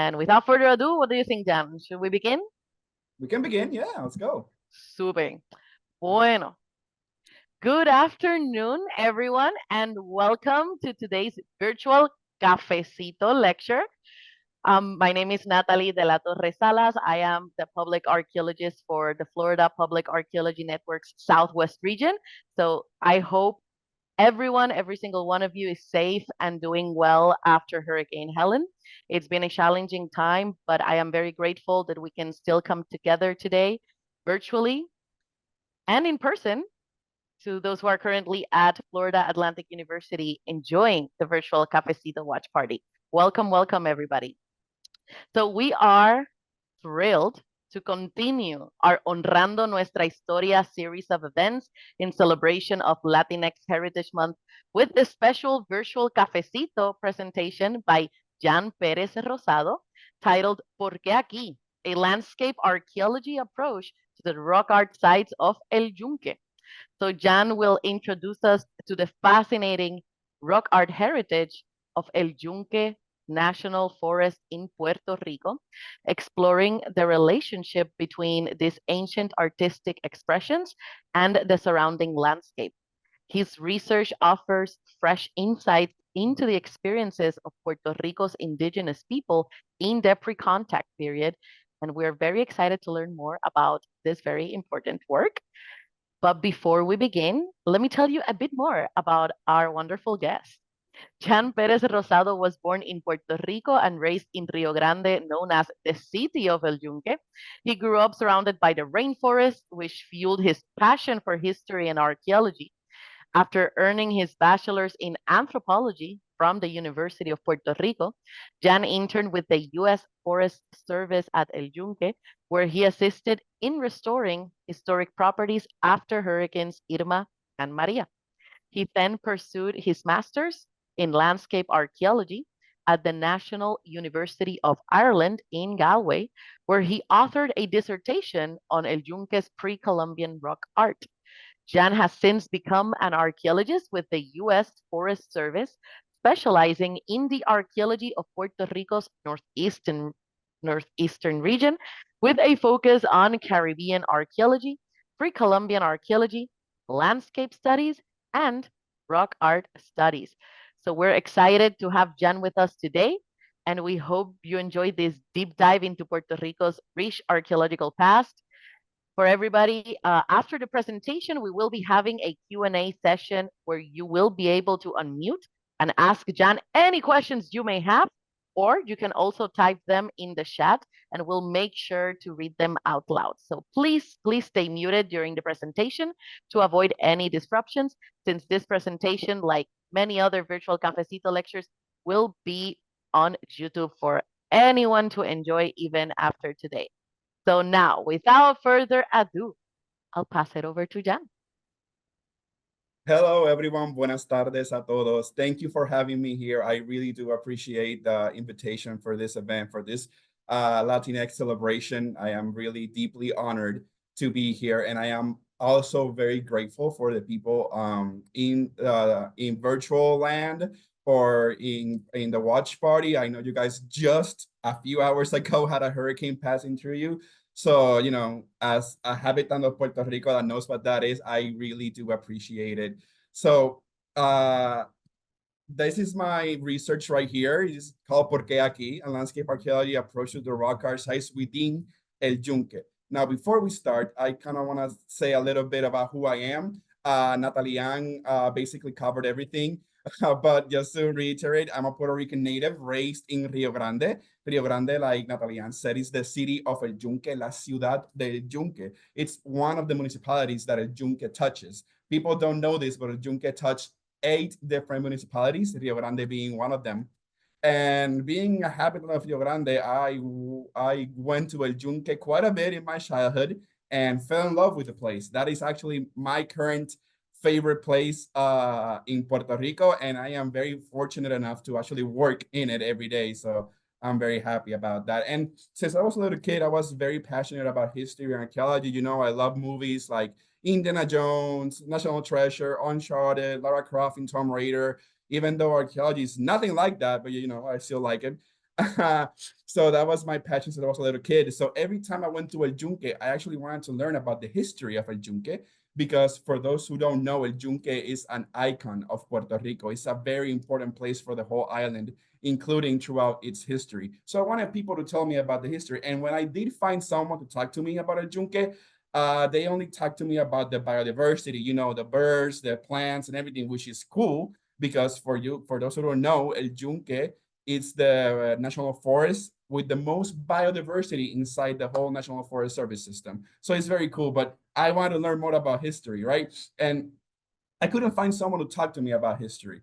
And without further ado, what do you think, Jan? Should we begin? We can begin. Yeah, let's go. Super. Bueno. Good afternoon, everyone, and welcome to today's virtual Cafecito lecture. My name is Natalie de la Torre Salas. I am the public archaeologist for the Florida Public Archaeology Network's Southwest region. So I hope everyone, every single one of you is safe and doing well after Hurricane Helen. It's been a challenging time, but I am very grateful that we can still come together today virtually and in person to those who are currently at Florida Atlantic University enjoying the virtual Cafecito watch party. Welcome, welcome, everybody. So we are thrilled to continue our Honrando Nuestra Historia series of events in celebration of Latinx Heritage Month with the special virtual Cafecito presentation by Jan Perez-Rosado titled ¿Por qué aquí? A landscape archaeology approach to the rock art sites of El Yunque. So Jan will introduce us to the fascinating rock art heritage of El Yunque National Forest in Puerto Rico, exploring the relationship between these ancient artistic expressions and the surrounding landscape. His research offers fresh insights into the experiences of Puerto Rico's indigenous people in the pre-contact period, and we're very excited to learn more about this very important work. But before we begin, let me tell you a bit more about our wonderful guest. Jan Perez-Rosado was born in Puerto Rico and raised in Rio Grande, known as the city of El Yunque. He grew up surrounded by the rainforest, which fueled his passion for history and archaeology. After earning his bachelor's in anthropology from the University of Puerto Rico, Jan interned with the U.S. Forest Service at El Yunque, where he assisted in restoring historic properties after hurricanes Irma and Maria. He then pursued his master's in landscape archaeology at the National University of Ireland in Galway, where he authored a dissertation on El Yunque's pre-Columbian rock art. Jan has since become an archaeologist with the U.S. Forest Service, specializing in the archaeology of Puerto Rico's northeastern region, with a focus on Caribbean archaeology, pre-Columbian archaeology, landscape studies, and rock art studies. So we're excited to have Jan with us today, and we hope you enjoyed this deep dive into Puerto Rico's rich archaeological past. For everybody, after the presentation, we will be having a Q&A session where you will be able to unmute and ask Jan any questions you may have, or you can also type them in the chat and we'll make sure to read them out loud. So please, please stay muted during the presentation to avoid any disruptions, since this presentation, like many other virtual Cafecito lectures, will be on YouTube for anyone to enjoy even after today. So now, without further ado, I'll pass it over to Jan. Hello, everyone. Buenas tardes a todos. Thank you for having me here. I really do appreciate the invitation for this event, for this Latinx celebration. I am really deeply honored to be here, and I am also very grateful for the people in virtual land or in the watch party. I know you guys just a few hours ago had a hurricane passing through you. So, you know, as a habitant of Puerto Rico that knows what that is, I really do appreciate it. So, this is my research right here. It's called ¿Por qué aquí? A landscape archaeology approach to the rock art sites within El Yunque. Now, before we start, I kind of want to say a little bit about who I am. Natalie basically covered everything. But just to reiterate, I'm a Puerto Rican native raised in Rio Grande. Rio Grande, like Natalie said, is the city of El Yunque, la ciudad de El Yunque. It's one of the municipalities that El Yunque touches. People don't know this, but El Yunque touched 8 different municipalities, Rio Grande being one of them. And being a habitant of Rio Grande, I went to El Yunque quite a bit in my childhood and fell in love with the place. That is actually my current favorite place in Puerto Rico, and I am very fortunate enough to actually work in it every day. So I'm very happy about that. And since I was a little kid, I was very passionate about history and archaeology. You know, I love movies like Indiana Jones, National Treasure, Uncharted, Lara Croft and Tomb Raider. Even though archaeology is nothing like that, but you know, I still like it. So that was my passion since I was a little kid. So every time I went to El Yunque, I actually wanted to learn about the history of El Yunque, because for those who don't know, El Yunque is an icon of Puerto Rico. It's a very important place for the whole island, including throughout its history. So I wanted people to tell me about the history. And when I did find someone to talk to me about El Yunque, they only talked to me about the biodiversity, you know, the birds, the plants, and everything, which is cool because for those who don't know, El Yunque, it's the national forest with the most biodiversity inside the whole National Forest Service system. So it's very cool, but I want to learn more about history, right? And I couldn't find someone to talk to me about history.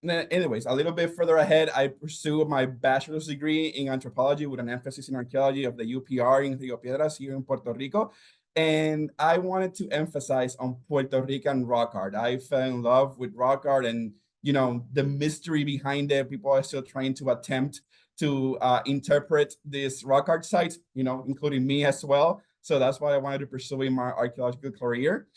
Anyways, a little bit further ahead, I pursued my bachelor's degree in anthropology with an emphasis in archaeology of the UPR in Rio Piedras here in Puerto Rico. And I wanted to emphasize on Puerto Rican rock art. I fell in love with rock art and, you know, the mystery behind it. People are still trying to attempt to interpret these rock art sites, you know, including me as well. So that's why I wanted to pursue in my archaeological career.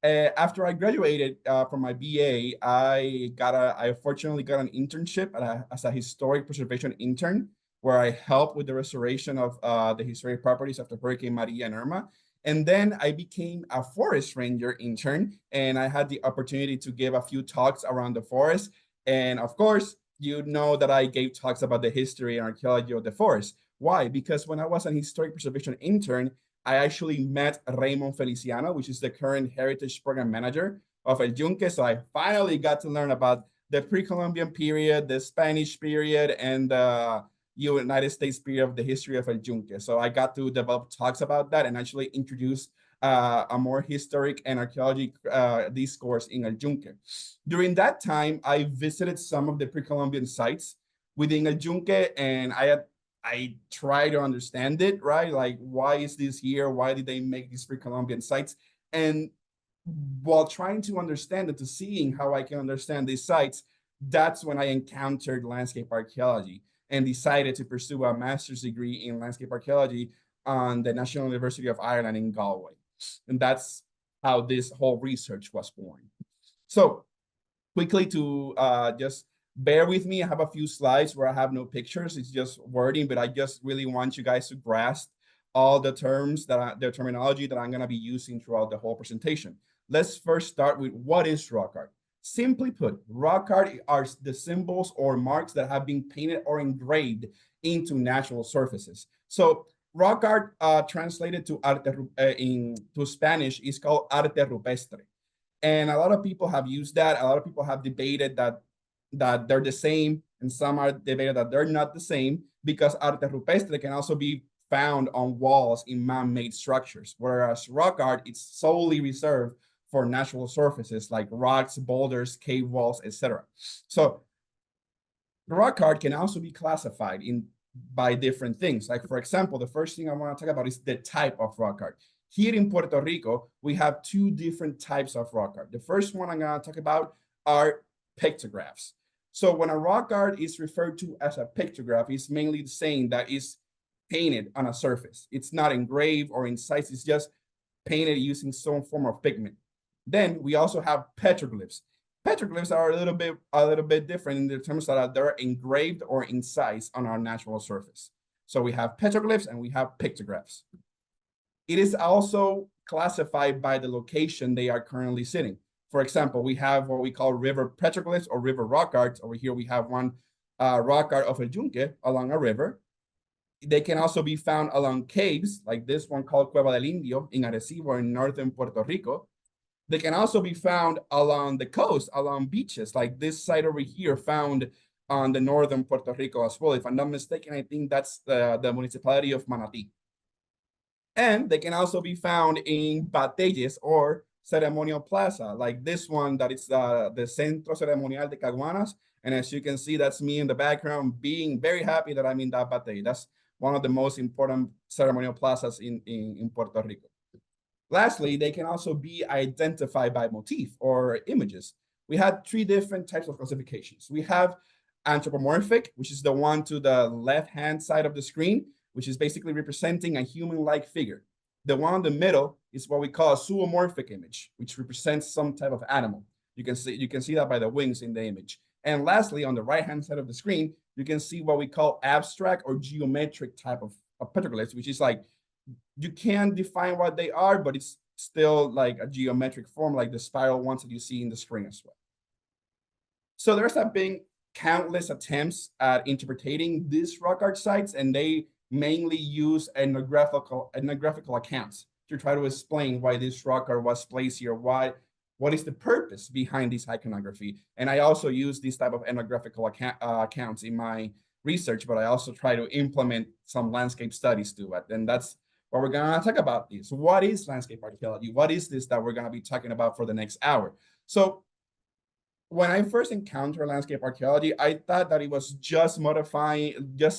After I graduated from my BA, I fortunately got an internship as a historic preservation intern, where I helped with the restoration of the historic properties after Hurricane Maria and Irma. And then I became a forest ranger intern, and I had the opportunity to give a few talks around the forest. And of course, you know that I gave talks about the history and archaeology of the forest. Why? Because when I was an historic preservation intern, I actually met Raymond Feliciano, which is the current heritage program manager of El Yunque. So I finally got to learn about the pre-Columbian period, the Spanish period, and the United States period of the history of El Yunque. So I got to develop talks about that and actually introduce a more historic and archaeology discourse in El Yunque. During that time, I visited some of the pre-Columbian sites within El Yunque, and I try to understand it, right? Like, why is this here? Why did they make these pre-Columbian sites? And while trying to understand it, to seeing how I can understand these sites, that's when I encountered landscape archaeology and decided to pursue a master's degree in landscape archaeology on the National University of Ireland in Galway. And that's how this whole research was born. So quickly to just bear with me, I have a few slides where I have no pictures. It's just wording, but I just really want you guys to grasp all the terms the terminology that I'm going to be using throughout the whole presentation. Let's first start with what is rock art. Simply put, rock art are the symbols or marks that have been painted or engraved into natural surfaces. So rock art translated to arte to Spanish is called arte rupestre. And a lot of people have used that. A lot of people have debated that they're the same, and some are debated that they're not the same, because arte rupestre can also be found on walls in man-made structures, whereas rock art is solely reserved for natural surfaces like rocks, boulders, cave walls, etc. So rock art can also be classified by different things. Like, for example, the first thing I want to talk about is the type of rock art. Here in Puerto Rico, we have two different types of rock art. The first one I'm going to talk about are pictographs. So when a rock art is referred to as a pictograph, it's mainly saying that it's painted on a surface. It's not engraved or incised, it's just painted using some form of pigment. Then we also have petroglyphs. Petroglyphs are a little bit different in the terms that they're engraved or incised on our natural surface. So we have petroglyphs and we have pictographs. It is also classified by the location they are currently sitting. For example, we have what we call river petroglyphs or river rock arts. Over here, we have one rock art of El Yunque along a river. They can also be found along caves, like this one called Cueva del Indio in Arecibo in northern Puerto Rico. They can also be found along the coast, along beaches, like this site over here found on the northern Puerto Rico as well. If I'm not mistaken, I think that's the municipality of Manatí. And they can also be found in batalles or ceremonial plaza, like this one that is the Centro Ceremonial de Caguanas. And as you can see, that's me in the background, being very happy that I'm in that batalla. That's one of the most important ceremonial plazas in Puerto Rico. Lastly, they can also be identified by motif or images. We had three different types of classifications. We have anthropomorphic, which is the one to the left-hand side of the screen, which is basically representing a human-like figure. The one in the middle is what we call a zoomorphic image, which represents some type of animal. You can see that by the wings in the image. And lastly, on the right-hand side of the screen, you can see what we call abstract or geometric type of petroglyphs, which is like, you can define what they are, but it's still like a geometric form, like the spiral ones that you see in the screen as well. So there's have been countless attempts at interpreting these rock art sites, and they mainly use ethnographical accounts to try to explain why this rock art was placed here, what is the purpose behind this iconography. And I also use this type of ethnographical accounts in my research, but I also try to implement some landscape studies to it. And that's what we're gonna talk about this. What is landscape archaeology? What is this that we're gonna be talking about for the next hour? So when I first encountered landscape archaeology, I thought that it was just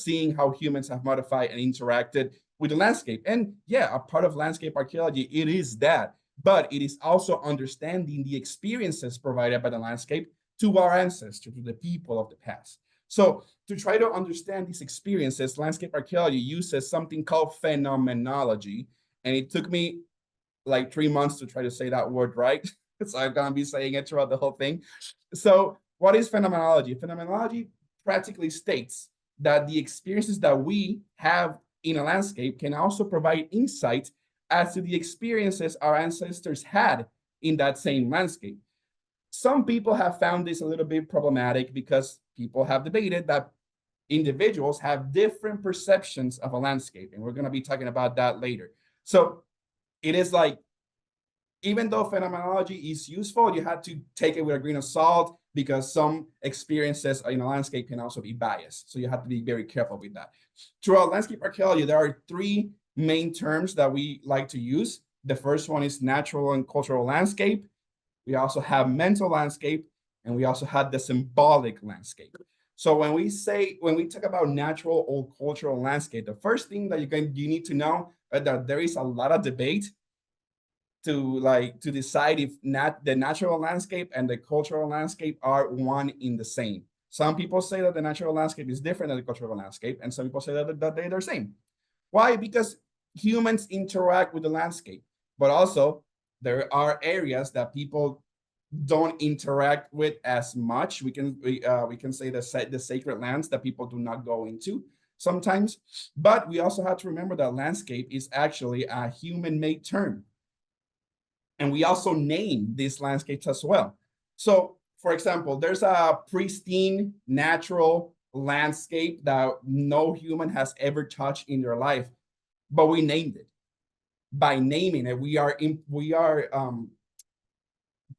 seeing how humans have modified and interacted with the landscape. And yeah, a part of landscape archaeology, it is that, but it is also understanding the experiences provided by the landscape to our ancestors, to the people of the past. So to try to understand these experiences, landscape archaeology uses something called phenomenology. And it took me like 3 months to try to say that word right. So I'm gonna be saying it throughout the whole thing. So what is phenomenology? Phenomenology practically states that the experiences that we have in a landscape can also provide insight as to the experiences our ancestors had in that same landscape. Some people have found this a little bit problematic because people have debated that individuals have different perceptions of a landscape, and we're going to be talking about that later. So it is like, even though phenomenology is useful, you have to take it with a grain of salt because some experiences in a landscape can also be biased. So you have to be very careful with that. Throughout landscape archaeology, there are three main terms that we like to use. The first one is natural and cultural landscape. We also have mental landscape, and we also have the symbolic landscape. So when we talk about natural or cultural landscape, the first thing that you need to know is that there is a lot of debate to decide if the natural landscape and the cultural landscape are one in the same. Some people say that the natural landscape is different than the cultural landscape, and some people say that they're the same. Why? Because humans interact with the landscape, but also there are areas that people don't interact with as much. We can say the sacred lands that people do not go into sometimes, but we also have to remember that landscape is actually a human-made term. And we also name these landscapes as well. So, for example, there's a pristine natural landscape that no human has ever touched in their life, but we named it. By naming it, we are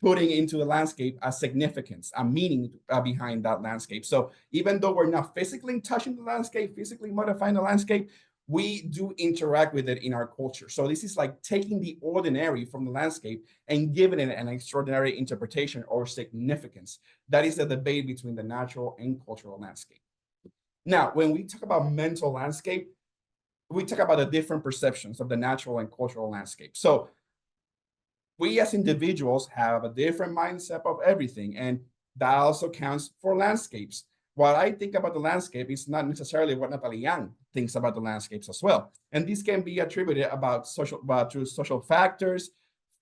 putting into the landscape a significance, a meaning behind that landscape. So even though we're not physically touching the landscape, physically modifying the landscape, we do interact with it in our culture. So this is like taking the ordinary from the landscape and giving it an extraordinary interpretation or significance. That is the debate between the natural and cultural landscape. Now, when we talk about mental landscape, we talk about the different perceptions of the natural and cultural landscape. So we as individuals have a different mindset of everything, and that also counts for landscapes. What I think about the landscape is not necessarily what Natalie Young thinks about the landscapes as well. And this can be attributed through social factors,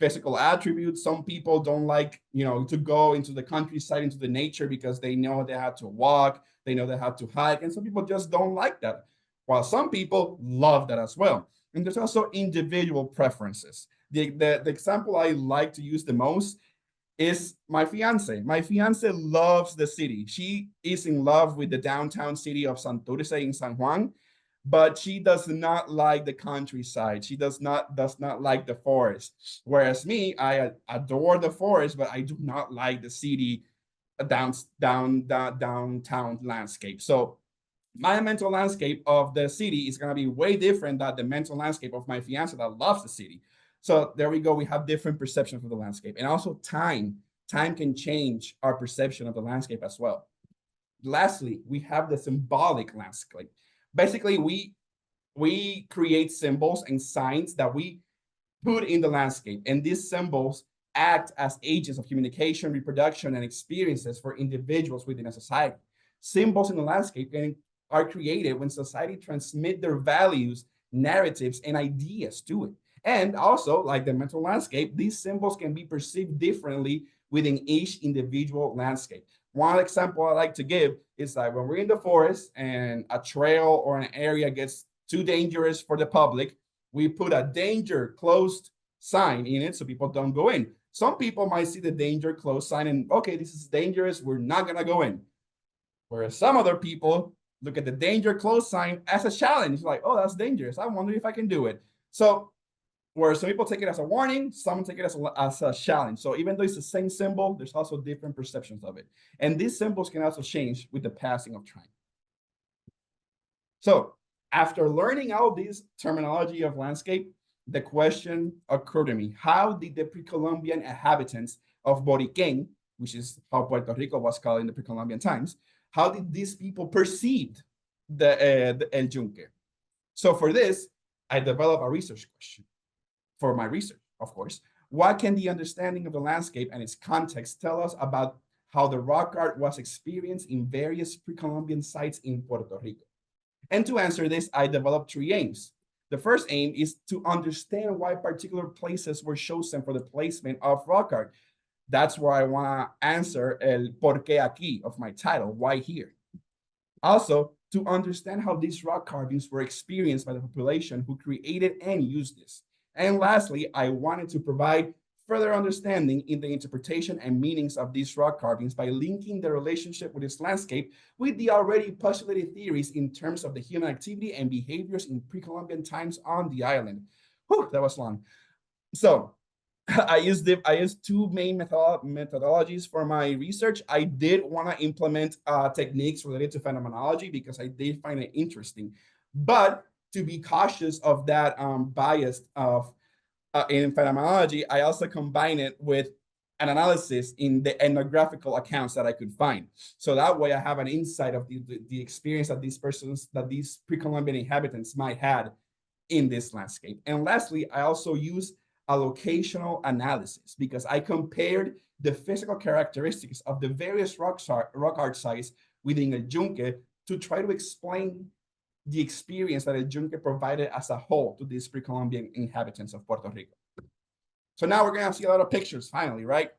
physical attributes. Some people don't like, to go into the countryside, into the nature, because they know they have to walk, they know they have to hike, and some people just don't like that. While some people love that as well. And there's also individual preferences. The example I like to use the most is my fiance. My fiance loves the city. She is in love with the downtown city of Santurce in San Juan, but she does not like the countryside. She does not like the forest. Whereas me, I adore the forest, but I do not like the city downtown landscape. So my mental landscape of the city is going to be way different than the mental landscape of my fiance that loves the city. So there we go. We have different perceptions of the landscape, and also time. Time can change our perception of the landscape as well. Lastly, we have the symbolic landscape. Basically, we create symbols and signs that we put in the landscape, and these symbols act as agents of communication, reproduction, and experiences for individuals within a society. Symbols in the landscape are created when society transmit their values, narratives, and ideas to it. And also, like the mental landscape, these symbols can be perceived differently within each individual landscape. One example I like to give is that when we're in the forest and a trail or an area gets too dangerous for the public, we put a danger closed sign in it so people don't go in. Some people might see the danger closed sign and, okay, this is dangerous, we're not going to go in. Whereas some other people look at the danger closed sign as a challenge, like, oh, that's dangerous. I wonder if I can do it. So where some people take it as a warning, some take it as a challenge. So even though it's the same symbol, there's also different perceptions of it. And these symbols can also change with the passing of time. So after learning all this terminology of landscape, the question occurred to me, how did the pre-Columbian inhabitants of Boriquén, which is how Puerto Rico was called in the pre-Columbian times, how did these people perceive the El Yunque? So for this, I developed a research question for my research, of course. What can the understanding of the landscape and its context tell us about how the rock art was experienced in various pre-Columbian sites in Puerto Rico? And to answer this, I developed three aims. The first aim is to understand why particular places were chosen for the placement of rock art. That's where I want to answer el por qué aquí of my title, why here. Also, to understand how these rock carvings were experienced by the population who created and used this. And lastly, I wanted to provide further understanding in the interpretation and meanings of these rock carvings by linking the relationship with this landscape with the already postulated theories in terms of the human activity and behaviors in pre-Columbian times on the island. Whew, that was long. So I used two main methodologies for my research. I did want to implement techniques related to phenomenology because I did find it interesting, but to be cautious of that bias of in phenomenology, I also combine it with an analysis in the ethnographical accounts that I could find. So that way I have an insight of the experience that these pre-Columbian inhabitants might had in this landscape. And lastly, I also use a locational analysis because I compared the physical characteristics of the various rock art sites within El Yunque to try to explain the experience that El Yunque provided as a whole to these pre-Columbian inhabitants of Puerto Rico. So now we're gonna see a lot of pictures finally, right?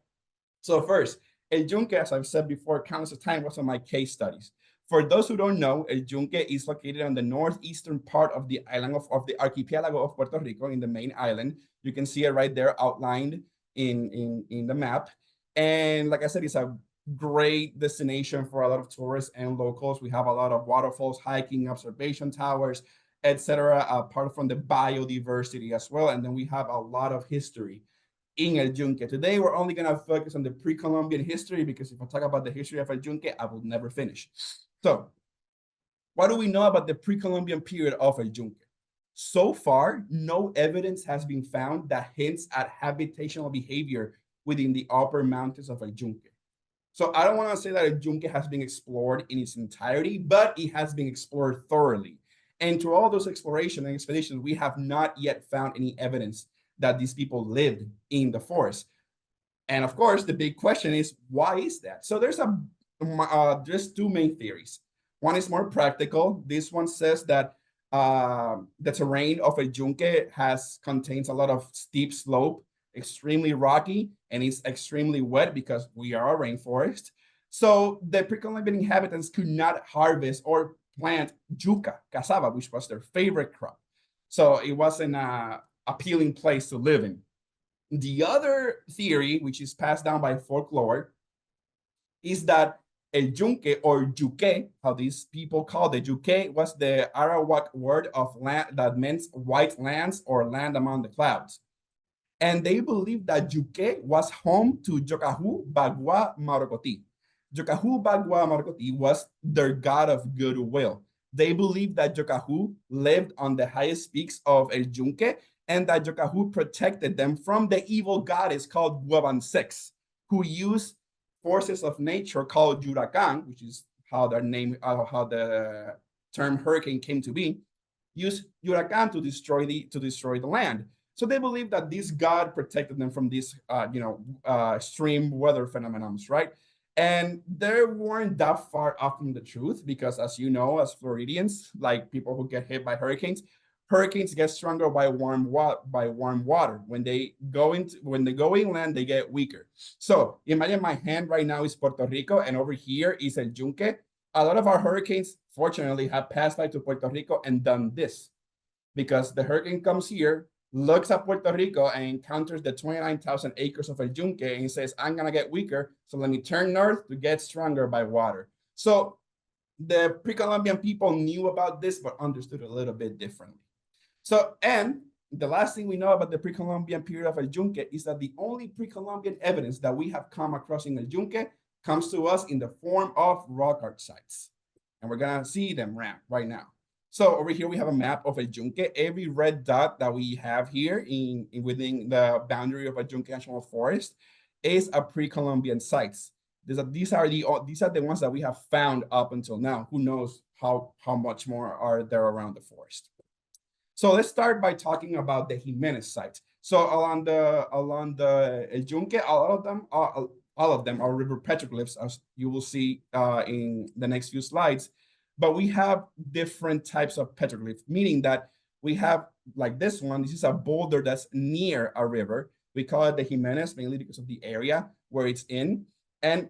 So first, El Yunque, as I've said before, countless of time was on my case studies. For those who don't know, El Yunque is located on the northeastern part of the island of the archipelago of Puerto Rico in the main island. You can see it right there outlined in the map. And like I said, it's a great destination for a lot of tourists and locals. We have a lot of waterfalls, hiking, observation towers, etc. Apart from the biodiversity as well. And then we have a lot of history in El Yunque. Today, we're only going to focus on the pre-Columbian history because if I talk about the history of El Yunque, I will never finish. So what do we know about the pre-Columbian period of El Yunque? So far, no evidence has been found that hints at habitational behavior within the upper mountains of El Yunque. So I don't want to say that El Yunque has been explored in its entirety, but it has been explored thoroughly. And through all those exploration and expeditions, we have not yet found any evidence that these people lived in the forest. And of course, the big question is, why is that? So there's two main theories. One is more practical. This one says that the terrain of El Yunque contains a lot of steep slope, extremely rocky, and it's extremely wet because we are a rainforest. So the pre-Columbian inhabitants could not harvest or plant yuca, cassava, which was their favorite crop. So it wasn't an appealing place to live in. The other theory, which is passed down by folklore, is that El Yunque or Yuque, how these people call it, Yuque was the Arawak word of land that meant white lands or land among the clouds. And they believed that Yuque was home to Jocahu Bagua Marocoti. Jocahu Bagua Marocoti was their god of goodwill. They believed that Jocahu lived on the highest peaks of El Yunque and that Jocahu protected them from the evil goddess called Guaban6, who used forces of nature called Huracan, which is how the term hurricane came to be, used Huracan to destroy the land. So they believe that this god protected them from these, extreme weather phenomena, right? And they weren't that far off from the truth because, as you know, as Floridians, like people who get hit by hurricanes, hurricanes get stronger by warm water. When they go inland, they get weaker. So imagine my hand right now is Puerto Rico, and over here is El Yunque. A lot of our hurricanes, fortunately, have passed by to Puerto Rico and done this, because the hurricane comes here, looks at Puerto Rico, and encounters the 29,000 acres of El Yunque, and he says, I'm gonna get weaker, so let me turn north to get stronger by water. So the pre-Columbian people knew about this, but understood a little bit differently. So, and the last thing we know about the pre-Columbian period of El Yunque is that the only pre-Columbian evidence that we have come across in El Yunque comes to us in the form of rock art sites. And we're gonna see them right now. So over here, we have a map of El Yunque. Every red dot that we have here within the boundary of El Yunque National Forest is a pre-Columbian sites. These are the ones that we have found up until now. Who knows how much more are there around the forest? So let's start by talking about the Jimenez sites. So along the El Yunque, all of them are river petroglyphs, as you will see in the next few slides. But we have different types of petroglyphs, meaning that we have, like this one, this is a boulder that's near a river. We call it the Jimenez, mainly because of the area where it's in. And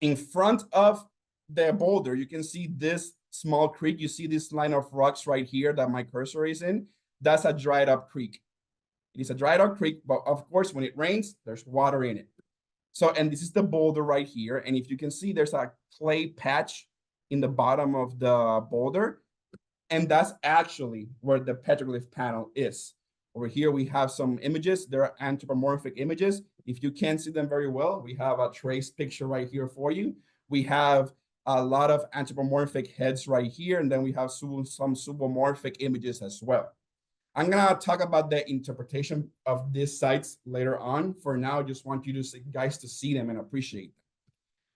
in front of the boulder, you can see this small creek. You see this line of rocks right here that my cursor is in. That's a dried up creek. It is a dried up creek, but of course, when it rains, there's water in it. So, and this is the boulder right here. And if you can see, there's a clay patch in the bottom of the boulder. And that's actually where the petroglyph panel is. Over here, we have some images. There are anthropomorphic images. If you can't see them very well, we have a trace picture right here for you. We have a lot of anthropomorphic heads right here, and then we have some zoomorphic images as well. I'm gonna talk about the interpretation of these sites later on. For now, I just want you guys to see them and appreciate them.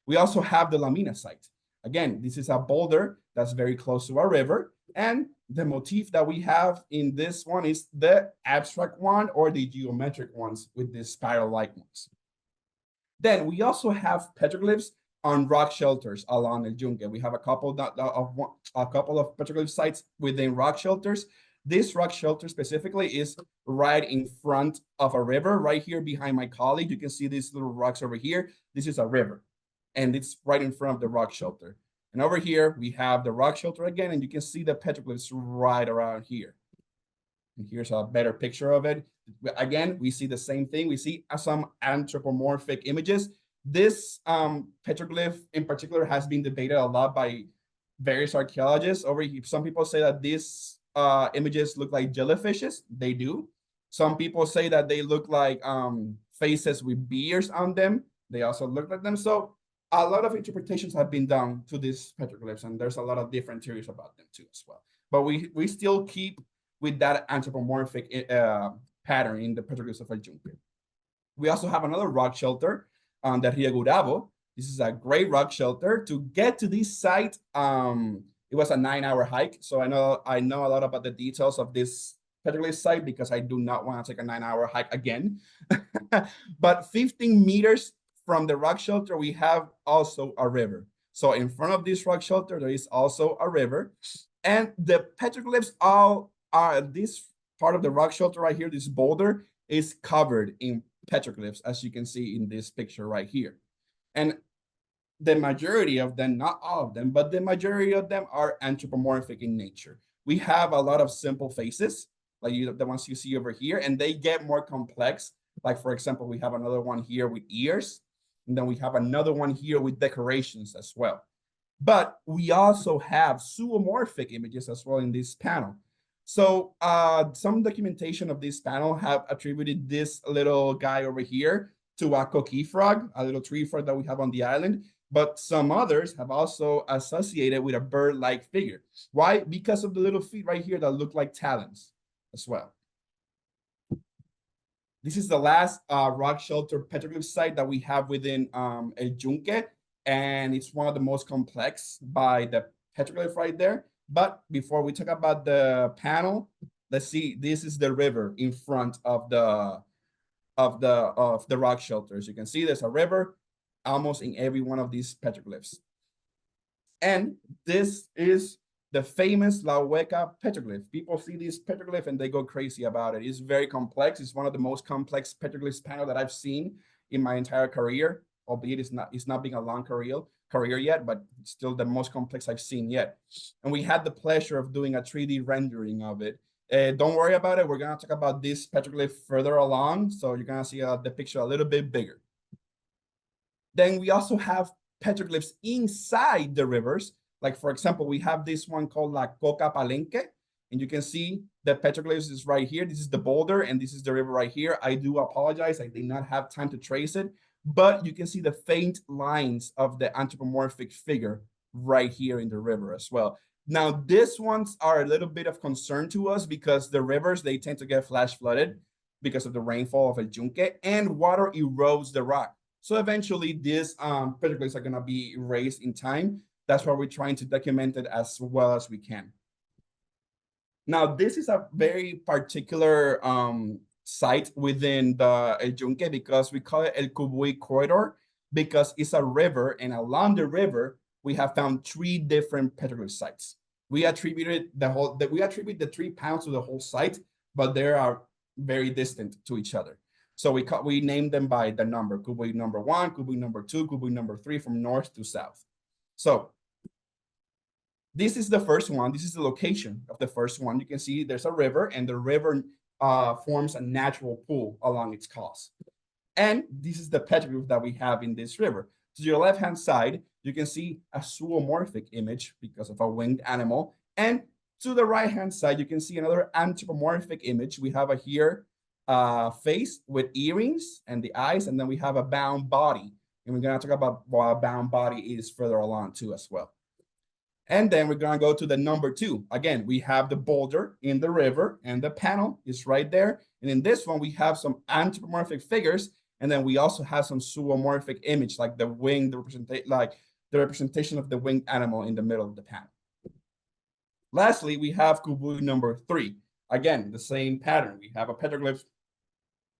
We also have the Lamina site. Again, this is a boulder that's very close to a river, and the motif that we have in this one is the abstract one or the geometric ones with the spiral-like ones. Then we also have petroglyphs on rock shelters along El Yunque. We have a couple of petroglyph sites within rock shelters. This rock shelter specifically is right in front of a river. Right here behind my colleague, you can see these little rocks over here. This is a river, and it's right in front of the rock shelter. And over here, we have the rock shelter again, and you can see the petroglyphs right around here. And here's a better picture of it. Again, we see the same thing. We see some anthropomorphic images. This petroglyph in particular has been debated a lot by various archaeologists. Over here, some people say that these images look like jellyfishes. They do. Some people say that they look like faces with beards on them. They also look like them. So a lot of interpretations have been done to these petroglyphs, and there's a lot of different theories about them too as well. But we still keep with that anthropomorphic pattern in the petroglyphs of El Yunque. We also have another rock shelter on the Rio Gurabo. This is a great rock shelter. To get to this site, it was a 9-hour hike. So I know a lot about the details of this petroglyph site because I do not want to take a 9-hour hike again. But 15 meters from the rock shelter, we have also a river. So in front of this rock shelter, there is also a river. And the petroglyphs are this part of the rock shelter right here, this boulder, is covered in petroglyphs, as you can see in this picture right here. And the majority of them, not all of them, but the majority of them are anthropomorphic in nature. We have a lot of simple faces, like the ones you see over here, and they get more complex. Like, for example, we have another one here with ears, and then we have another one here with decorations as well. But we also have zoomorphic images as well in this panel. So some documentation of this panel have attributed this little guy over here to a coqui frog, a little tree frog that we have on the island. But some others have also associated with a bird-like figure. Why? Because of the little feet right here that look like talons as well. This is the last rock shelter petroglyph site that we have within El Yunque, and it's one of the most complex by the petroglyph right there. But before we talk about the panel, let's see. This is the river in front of the rock shelters. You can see there's a river almost in every one of these petroglyphs. And this is the famous La Hueca petroglyph. People see this petroglyph and they go crazy about it. It's very complex. It's one of the most complex petroglyphs panel that I've seen in my entire career, albeit it's not being a long career yet, but still the most complex I've seen yet. And we had the pleasure of doing a 3D rendering of it. Don't worry about it. We're gonna talk about this petroglyph further along, so you're gonna see the picture a little bit bigger. Then we also have petroglyphs inside the rivers. Like, for example, we have this one called La Coca Palenque, and you can see the petroglyphs is right here. This is the boulder, and this is the river right here. I do apologize. I did not have time to trace it, but you can see the faint lines of the anthropomorphic figure right here in the river as well. Now, these ones are a little bit of concern to us because the rivers, they tend to get flash flooded because of the rainfall of El Yunque, and water erodes the rock. So eventually these petroglyphs are gonna be erased in time. That's why we're trying to document it as well as we can. Now, this is a very particular site within the El Yunque because we call it El Cubuy corridor because it's a river, and along the river, we have found 3 different petroglyph sites. We attribute the 3 pounds to the whole site, but they are very distant to each other. So we named them by the number, Cubuy number 1, Cubuy number 2, Cubuy number 3, from north to south. So this is the first one. This is the location of the first one. You can see there's a river, and the river forms a natural pool along its course. And this is the petroglyph that we have in this river. To your left-hand side, you can see a zoomorphic image because of a winged animal. And to the right-hand side, you can see another anthropomorphic image. We have here face with earrings and the eyes, and then we have a bound body. And we're going to talk about what a bound body is further along too as well. And then we're going to go to the number 2. Again, we have the boulder in the river, and the panel is right there. And in this one, we have some anthropomorphic figures, and then we also have some zoomorphic image, like the wing, the representation of the winged animal in the middle of the panel. Lastly, we have Cubuy number 3. Again, the same pattern. We have a petroglyph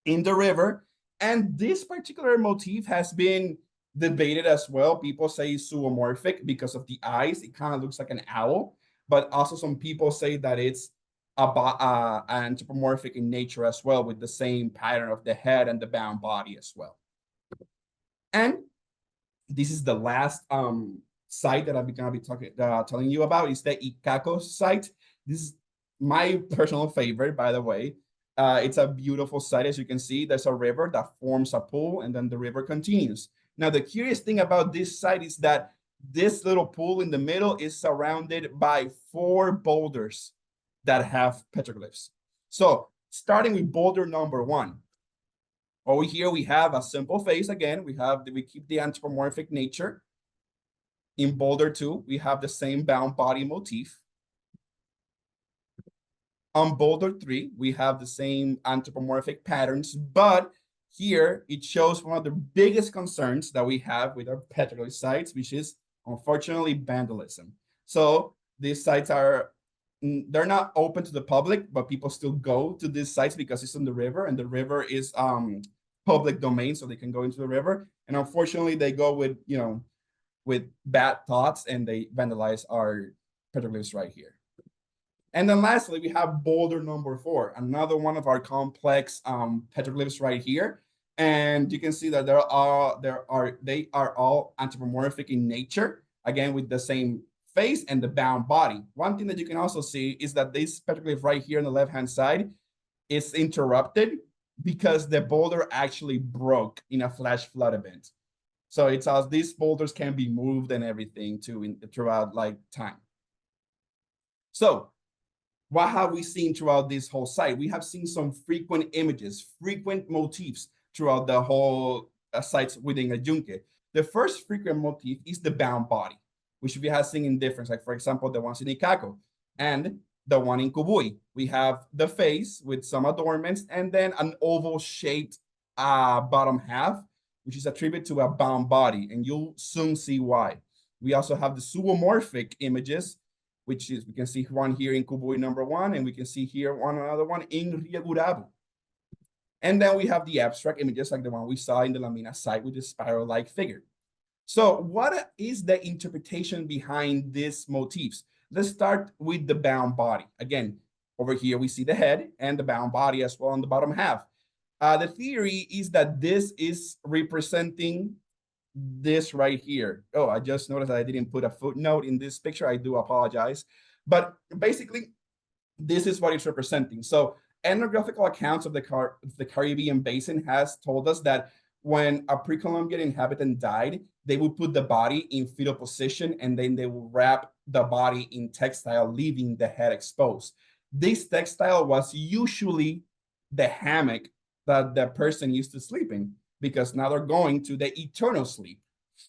in the river, and this particular motif has been debated as well. People say zoomorphic because of the eyes. It kind of looks like an owl, but also some people say that it's anthropomorphic in nature as well, with the same pattern of the head and the bound body as well. And this is the last site that I'm going to be telling you about. Is the Icaco site. This is my personal favorite, by the way. It's a beautiful site. As you can see, there's a river that forms a pool, and then the river continues. Now, the curious thing about this site is that this little pool in the middle is surrounded by 4 boulders that have petroglyphs. So starting with boulder number 1, over here we have a simple face. Again, we keep the anthropomorphic nature. In boulder 2, we have the same bound body motif. On boulder 3, we have the same anthropomorphic patterns, but here it shows one of the biggest concerns that we have with our petroglyph sites, which is unfortunately vandalism. So these sites they're not open to the public, but people still go to these sites because it's on the river, and the river is public domain, so they can go into the river. And unfortunately, they go with bad thoughts, and they vandalize our petroglyphs right here. And then lastly, we have boulder number 4, another one of our complex petroglyphs right here. And you can see that they are all anthropomorphic in nature, again, with the same face and the bound body. One thing that you can also see is that this petroglyph right here on the left-hand side is interrupted because the boulder actually broke in a flash flood event. So it's as these boulders can be moved and everything throughout time. So what have we seen throughout this whole site? We have seen some frequent images, frequent motifs throughout the whole sites within El Yunque. The first frequent motif is the bound body, which we have seen in different, like for example, the ones in Icaco and the one in Cubuy. We have the face with some adornments, and then an oval-shaped bottom half, which is attributed to a bound body, and you'll soon see why. We also have the zoomorphic images, which is, we can see one here in Cubuy number 1, and we can see here another one in Riagurabu. And then we have the abstract images like the one we saw in the Lamina site with the spiral-like figure. So what is the interpretation behind these motifs? let's start with the bound body. Again, over here, we see the head and the bound body as well on the bottom half. The theory is that this is representing this right here. Oh, I just noticed that I didn't put a footnote in this picture. I do apologize. But basically, this is what it's representing. So ethnographical accounts of the Caribbean basin has told us that when a pre-Columbian inhabitant died, they would put the body in fetal position and then they will wrap the body in textile, leaving the head exposed. This textile was usually the hammock that the person used to sleep in, because now they're going to the eternal sleep.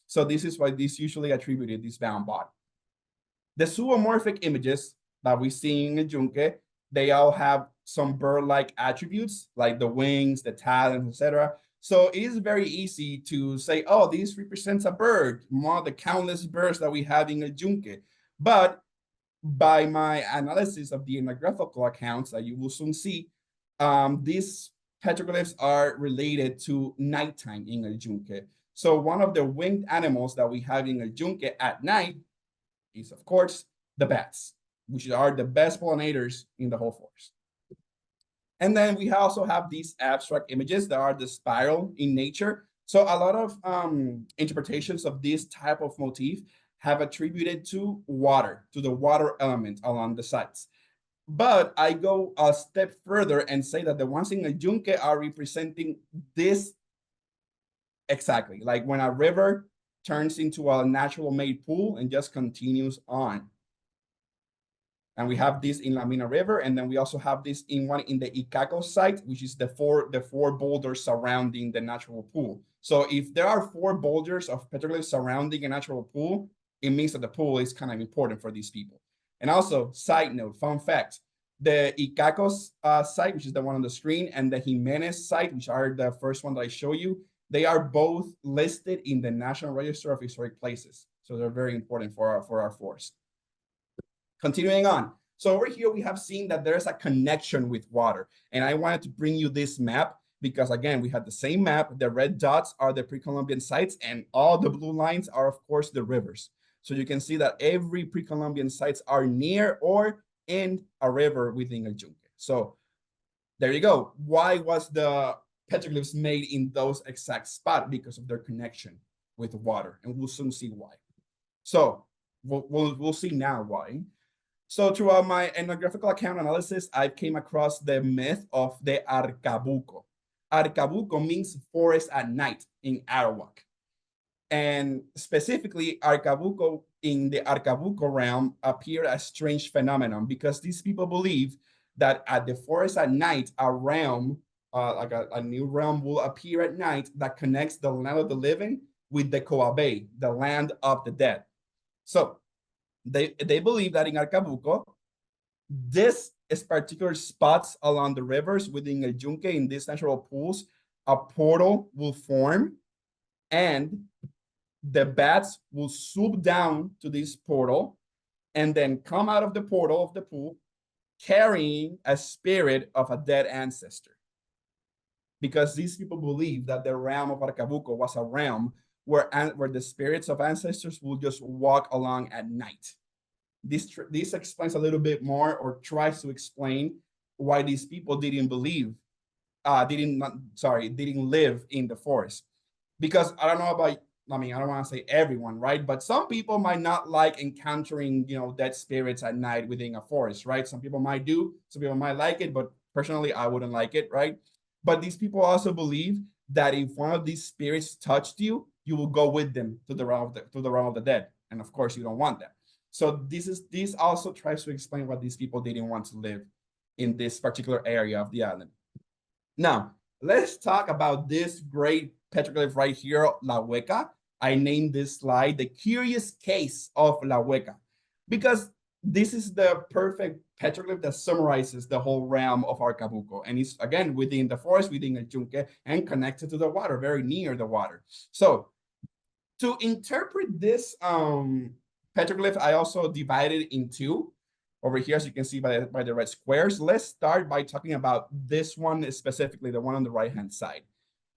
So this is why this usually attributed this bound body. The zoomorphic images that we see in the Yunque, they all have some bird-like attributes, like the wings, the talons, etc. So it is very easy to say, oh, this represents a bird, one of the countless birds that we have in the Yunque. But by my analysis of the ethnographical accounts that you will soon see, these petroglyphs are related to nighttime in El Yunque. So one of the winged animals that we have in El Yunque at night is, of course, the bats, which are the best pollinators in the whole forest. And then we also have these abstract images that are the spiral in nature. So a lot of interpretations of this type of motif have attributed to water, to the water element along the sides. But I go a step further and say that the ones in El Yunque are representing this exactly, like when a river turns into a natural made pool and just continues on. And we have this in La Mina River, and then we also have this in one in the Icaco site, which is the four boulders surrounding the natural pool. So if there are 4 boulders of petroglyphs surrounding a natural pool, it means that the pool is kind of important for these people. And also, side note, fun fact, the Icacos site, which is the one on the screen, and the Jimenez site, which are the first one that I show you, they are both listed in the National Register of Historic Places. So they're very important for our forest. Continuing on. So over here, we have seen that there's a connection with water. And I wanted to bring you this map because, again, we had the same map. The red dots are the pre-Columbian sites, and all the blue lines are, of course, the rivers. So you can see that every pre-Columbian sites are near or in a river within El Yunque. So there you go. Why was the petroglyphs made in those exact spots? Because of their connection with water, and we'll soon see why. So we'll see now why. So throughout my ethnographical account analysis, I came across the myth of the Arcabuco. Arcabuco means forest at night in Arawak. And specifically, Arcabuco, in the Arcabuco realm, appeared a strange phenomenon because these people believe that at the forest at night, a realm, like a new realm will appear at night that connects the land of the living with the Coabe, the land of the dead. So they believe that in Arcabuco, this is particular spots along the rivers within El Yunque, in these natural pools, a portal will form and the bats will swoop down to this portal and then come out of the portal of the pool carrying a spirit of a dead ancestor. Because these people believe that the realm of Arcabuco was a realm where the spirits of ancestors will just walk along at night. This explains a little bit more, or tries to explain why these people didn't live in the forest. Because I don't know about, I don't want to say everyone, right? But some people might not like encountering, dead spirits at night within a forest, right? Some people might do, some people might like it, but personally, I wouldn't like it, right? But these people also believe that if one of these spirits touched you, you will go with them to the realm of the dead. And of course, you don't want that. So this also tries to explain why these people didn't want to live in this particular area of the island. Now, let's talk about this great petroglyph right here, La Hueca. I named this slide The Curious Case of La Hueca, because this is the perfect petroglyph that summarizes the whole realm of Arcabuco. And it's, again, within the forest, within El Yunque, and connected to the water, very near the water. So to interpret this petroglyph, I also divided in two. Over here, as you can see by the red squares. Let's start by talking about this one specifically, the one on the right-hand side.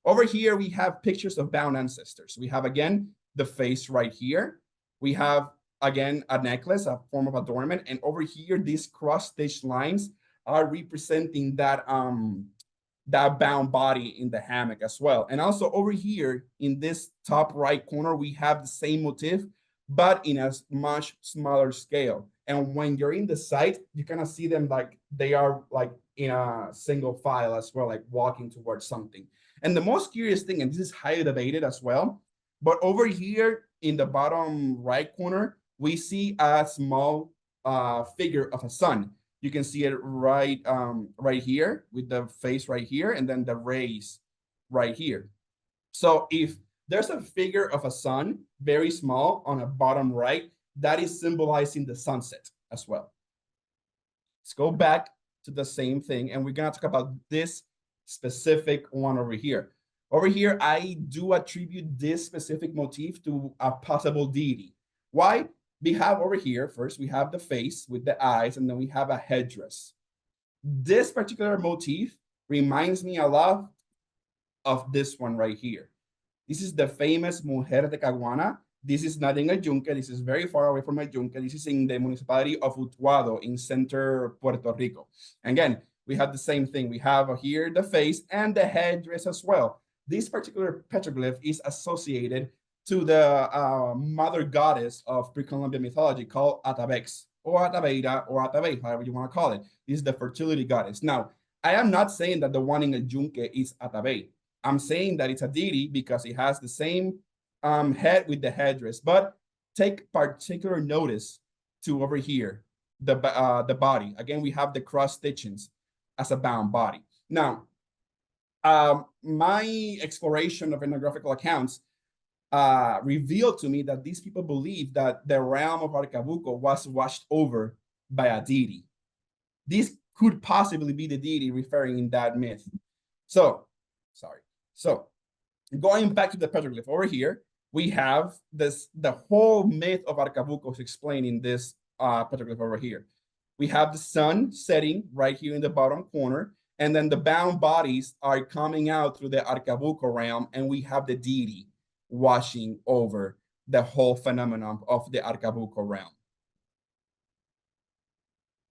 Over here, we have pictures of bound ancestors. We have, again, the face right here. We have again, a necklace, a form of adornment. And over here, these cross-stitched lines are representing that bound body in the hammock as well. And also over here in this top right corner, we have the same motif, but in a much smaller scale. And when you're in the site, you kind of see them like they are like in a single file as well, like walking towards something. And the most curious thing, and this is highly debated as well, but over here in the bottom right corner, we see a small figure of a sun. You can see it right here with the face right here, and then the rays right here. So if there's a figure of a sun, very small on a bottom right, that is symbolizing the sunset as well. Let's go back to the same thing, and we're gonna talk about this specific one over here. Over here, I do attribute this specific motif to a possible deity. Why? We have over here, first, we have the face with the eyes, and then we have a headdress. This particular motif reminds me a lot of this one right here. This is the famous Mujer de Caguana. This is not in a Yunque. This is very far away from a Yunque. This is in the municipality of Utuado in center Puerto Rico. And again, we have the same thing. We have here the face and the headdress as well. This particular petroglyph is associated to the mother goddess of pre-Columbian mythology called Atabex, or Atabeira, or Atabey, however you want to call it. This is the fertility goddess. Now, I am not saying that the one in a Yunque is Atabey. I'm saying that it's a deity because it has the same head with the headdress, but take particular notice to over here, the body. Again, we have the cross stitchings as a bound body. Now, my exploration of ethnographical accounts revealed to me that these people believe that the realm of Arcabuco was washed over by a deity. This could possibly be the deity referring in that myth. So, going back to the petroglyph over here, we have the whole myth of Arcabuco is explained in this petroglyph over here. We have the sun setting right here in the bottom corner, and then the bound bodies are coming out through the Arcabuco realm, and we have the deity washing over the whole phenomenon of the Arcabuco realm.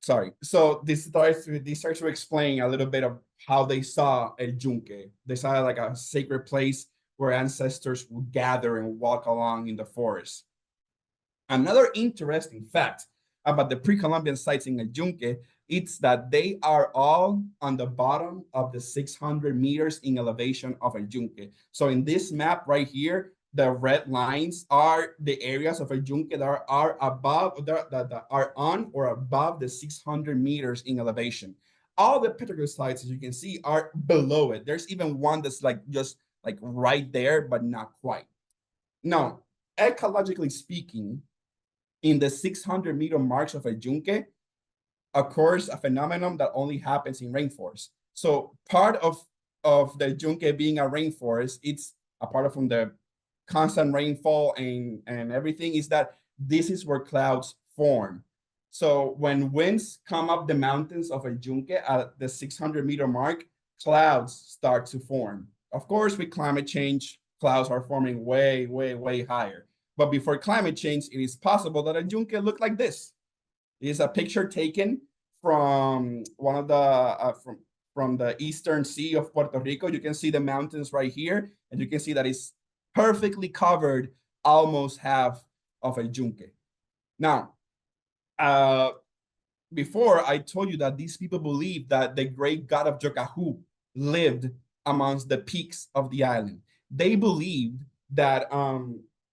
Sorry. So this starts to explain a little bit of how they saw El Yunque. They saw like a sacred place where ancestors would gather and walk along in the forest. Another interesting fact about the pre-Columbian sites in El Yunque, it's that they are all on the bottom of the 600 meters in elevation of El Yunque. So in this map right here, the red lines are the areas of El Yunque that are above, that are on or above the 600 meters in elevation. All the petroglyph sites, as you can see, are below it. There's even one that's like just like right there, but not quite. Now, ecologically speaking, in the 600-meter marks of El Yunque occurs a phenomenon that only happens in rainforests. So part of the Yunque being a rainforest, it's apart from the constant rainfall and everything, is that this is where clouds form. So when winds come up the mountains of El Yunque at the 600-meter mark, clouds start to form. Of course, with climate change, clouds are forming way, way, way higher. But before climate change, it is possible that El Yunque looked like this. It is a picture taken from one of the from the eastern sea of Puerto Rico. You can see the mountains right here, and you can see that it's perfectly covered almost half of El Yunque. Now, before I told you that these people believe that the great god of Jocahu lived amongst the peaks of the island. They believed that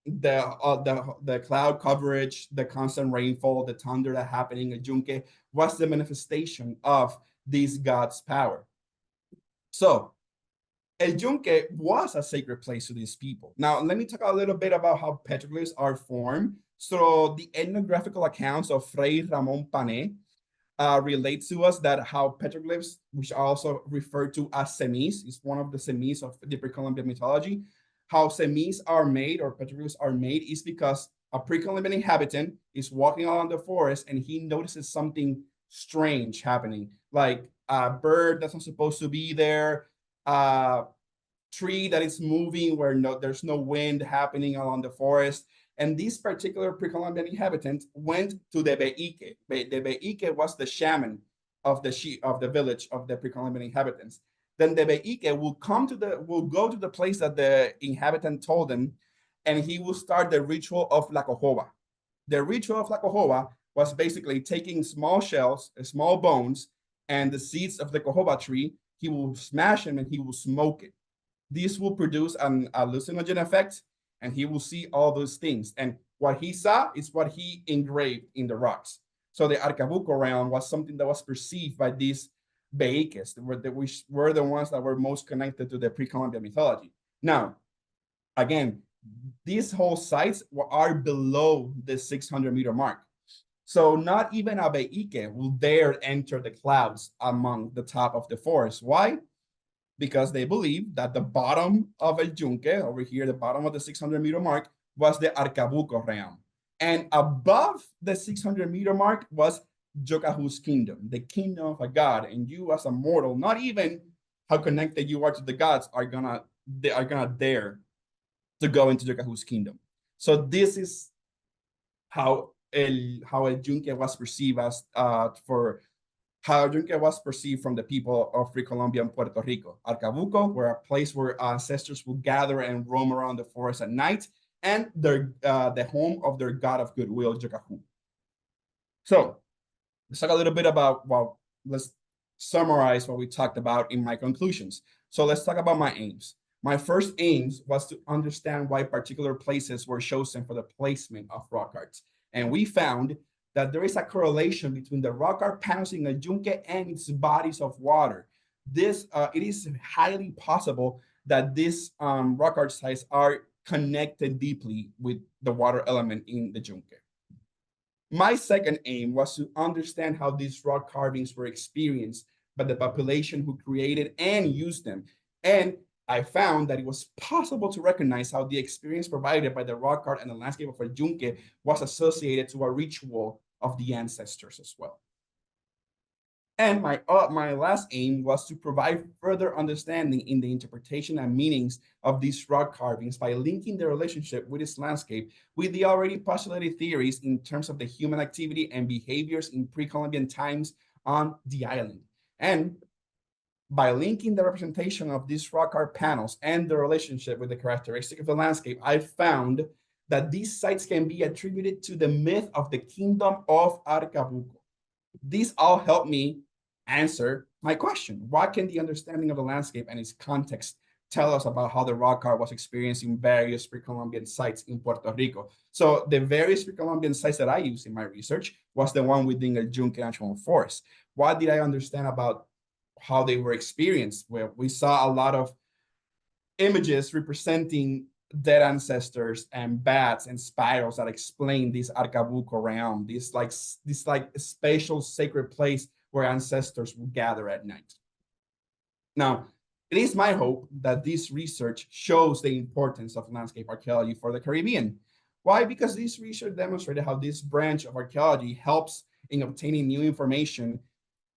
the cloud coverage, the constant rainfall, the thunder that happening in Yunque was the manifestation of this god's power. So El Yunque was a sacred place to these people. Now, let me talk a little bit about how petroglyphs are formed. So the ethnographical accounts of Fray Ramon Pané relates to us that how petroglyphs, which are also referred to as semis, is one of the semis of the pre-Columbian mythology. How semis are made or petroglyphs are made is because a pre-Columbian inhabitant is walking along the forest and he notices something strange happening, like a bird that's not supposed to be there, a tree that is moving where there's no wind happening along the forest. And this particular pre-Columbian inhabitant went to the Beique. The Beique was the shaman of the village of the pre-Columbian inhabitants. Then the Beique will go to the place that the inhabitant told him, and he will start the ritual of La Cojoba. The ritual of La Cojoba was basically taking small shells, small bones, and the seeds of the cojoba tree. He will smash them and he will smoke it. This will produce an hallucinogen effect, and he will see all those things. And what he saw is what he engraved in the rocks. So the Arcabuco realm was something that was perceived by these Beiques, which were the ones that were most connected to the pre-Columbian mythology. Now, again, these whole sites are below the 600-meter mark. So not even a Beique will dare enter the clouds among the top of the forest. Why? Because they believe that the bottom of El Yunque, over here, the bottom of the 600-meter mark, was the Arcabuco realm. And above the 600-meter mark was Jocahu's kingdom, the kingdom of a god. And you as a mortal, not even how connected you are to the gods, are gonna dare to go into Jocahu's kingdom. So this is how El Yunque was perceived as how Yunque was perceived from the people of pre-Colombia and Puerto Rico. Arcabuco were a place where ancestors would gather and roam around the forest at night, and the home of their god of goodwill, Jocahu. So let's talk a little bit about, well, let's summarize what we talked about in my conclusions. So let's talk about my aims. My first aims was to understand why particular places were chosen for the placement of rock arts. And we found that there is a correlation between the rock art panels in the Yunque and its bodies of water. It is highly possible that these rock art sites are connected deeply with the water element in the Yunque. My second aim was to understand how these rock carvings were experienced by the population who created and used them. And I found that it was possible to recognize how the experience provided by the rock art and the landscape of El Yunque was associated to a ritual of the ancestors as well. And my last aim was to provide further understanding in the interpretation and meanings of these rock carvings by linking the relationship with its landscape with the already postulated theories in terms of the human activity and behaviors in pre-Columbian times on the island. And by linking the representation of these rock art panels and the relationship with the characteristic of the landscape, I found that these sites can be attributed to the myth of the kingdom of Arcabuco. These all help me answer my question. What can the understanding of the landscape and its context tell us about how the rock art was experienced in various pre-Columbian sites in Puerto Rico? So the various pre-Columbian sites that I used in my research was the one within the Yunque National Forest. What did I understand about how they were experienced? Where we saw a lot of images representing dead ancestors and bats and spirals that explain this Arcabuco realm, this like spatial sacred place where ancestors would gather at night. Now, it is my hope that this research shows the importance of landscape archaeology for the Caribbean. Why? Because this research demonstrated how this branch of archaeology helps in obtaining new information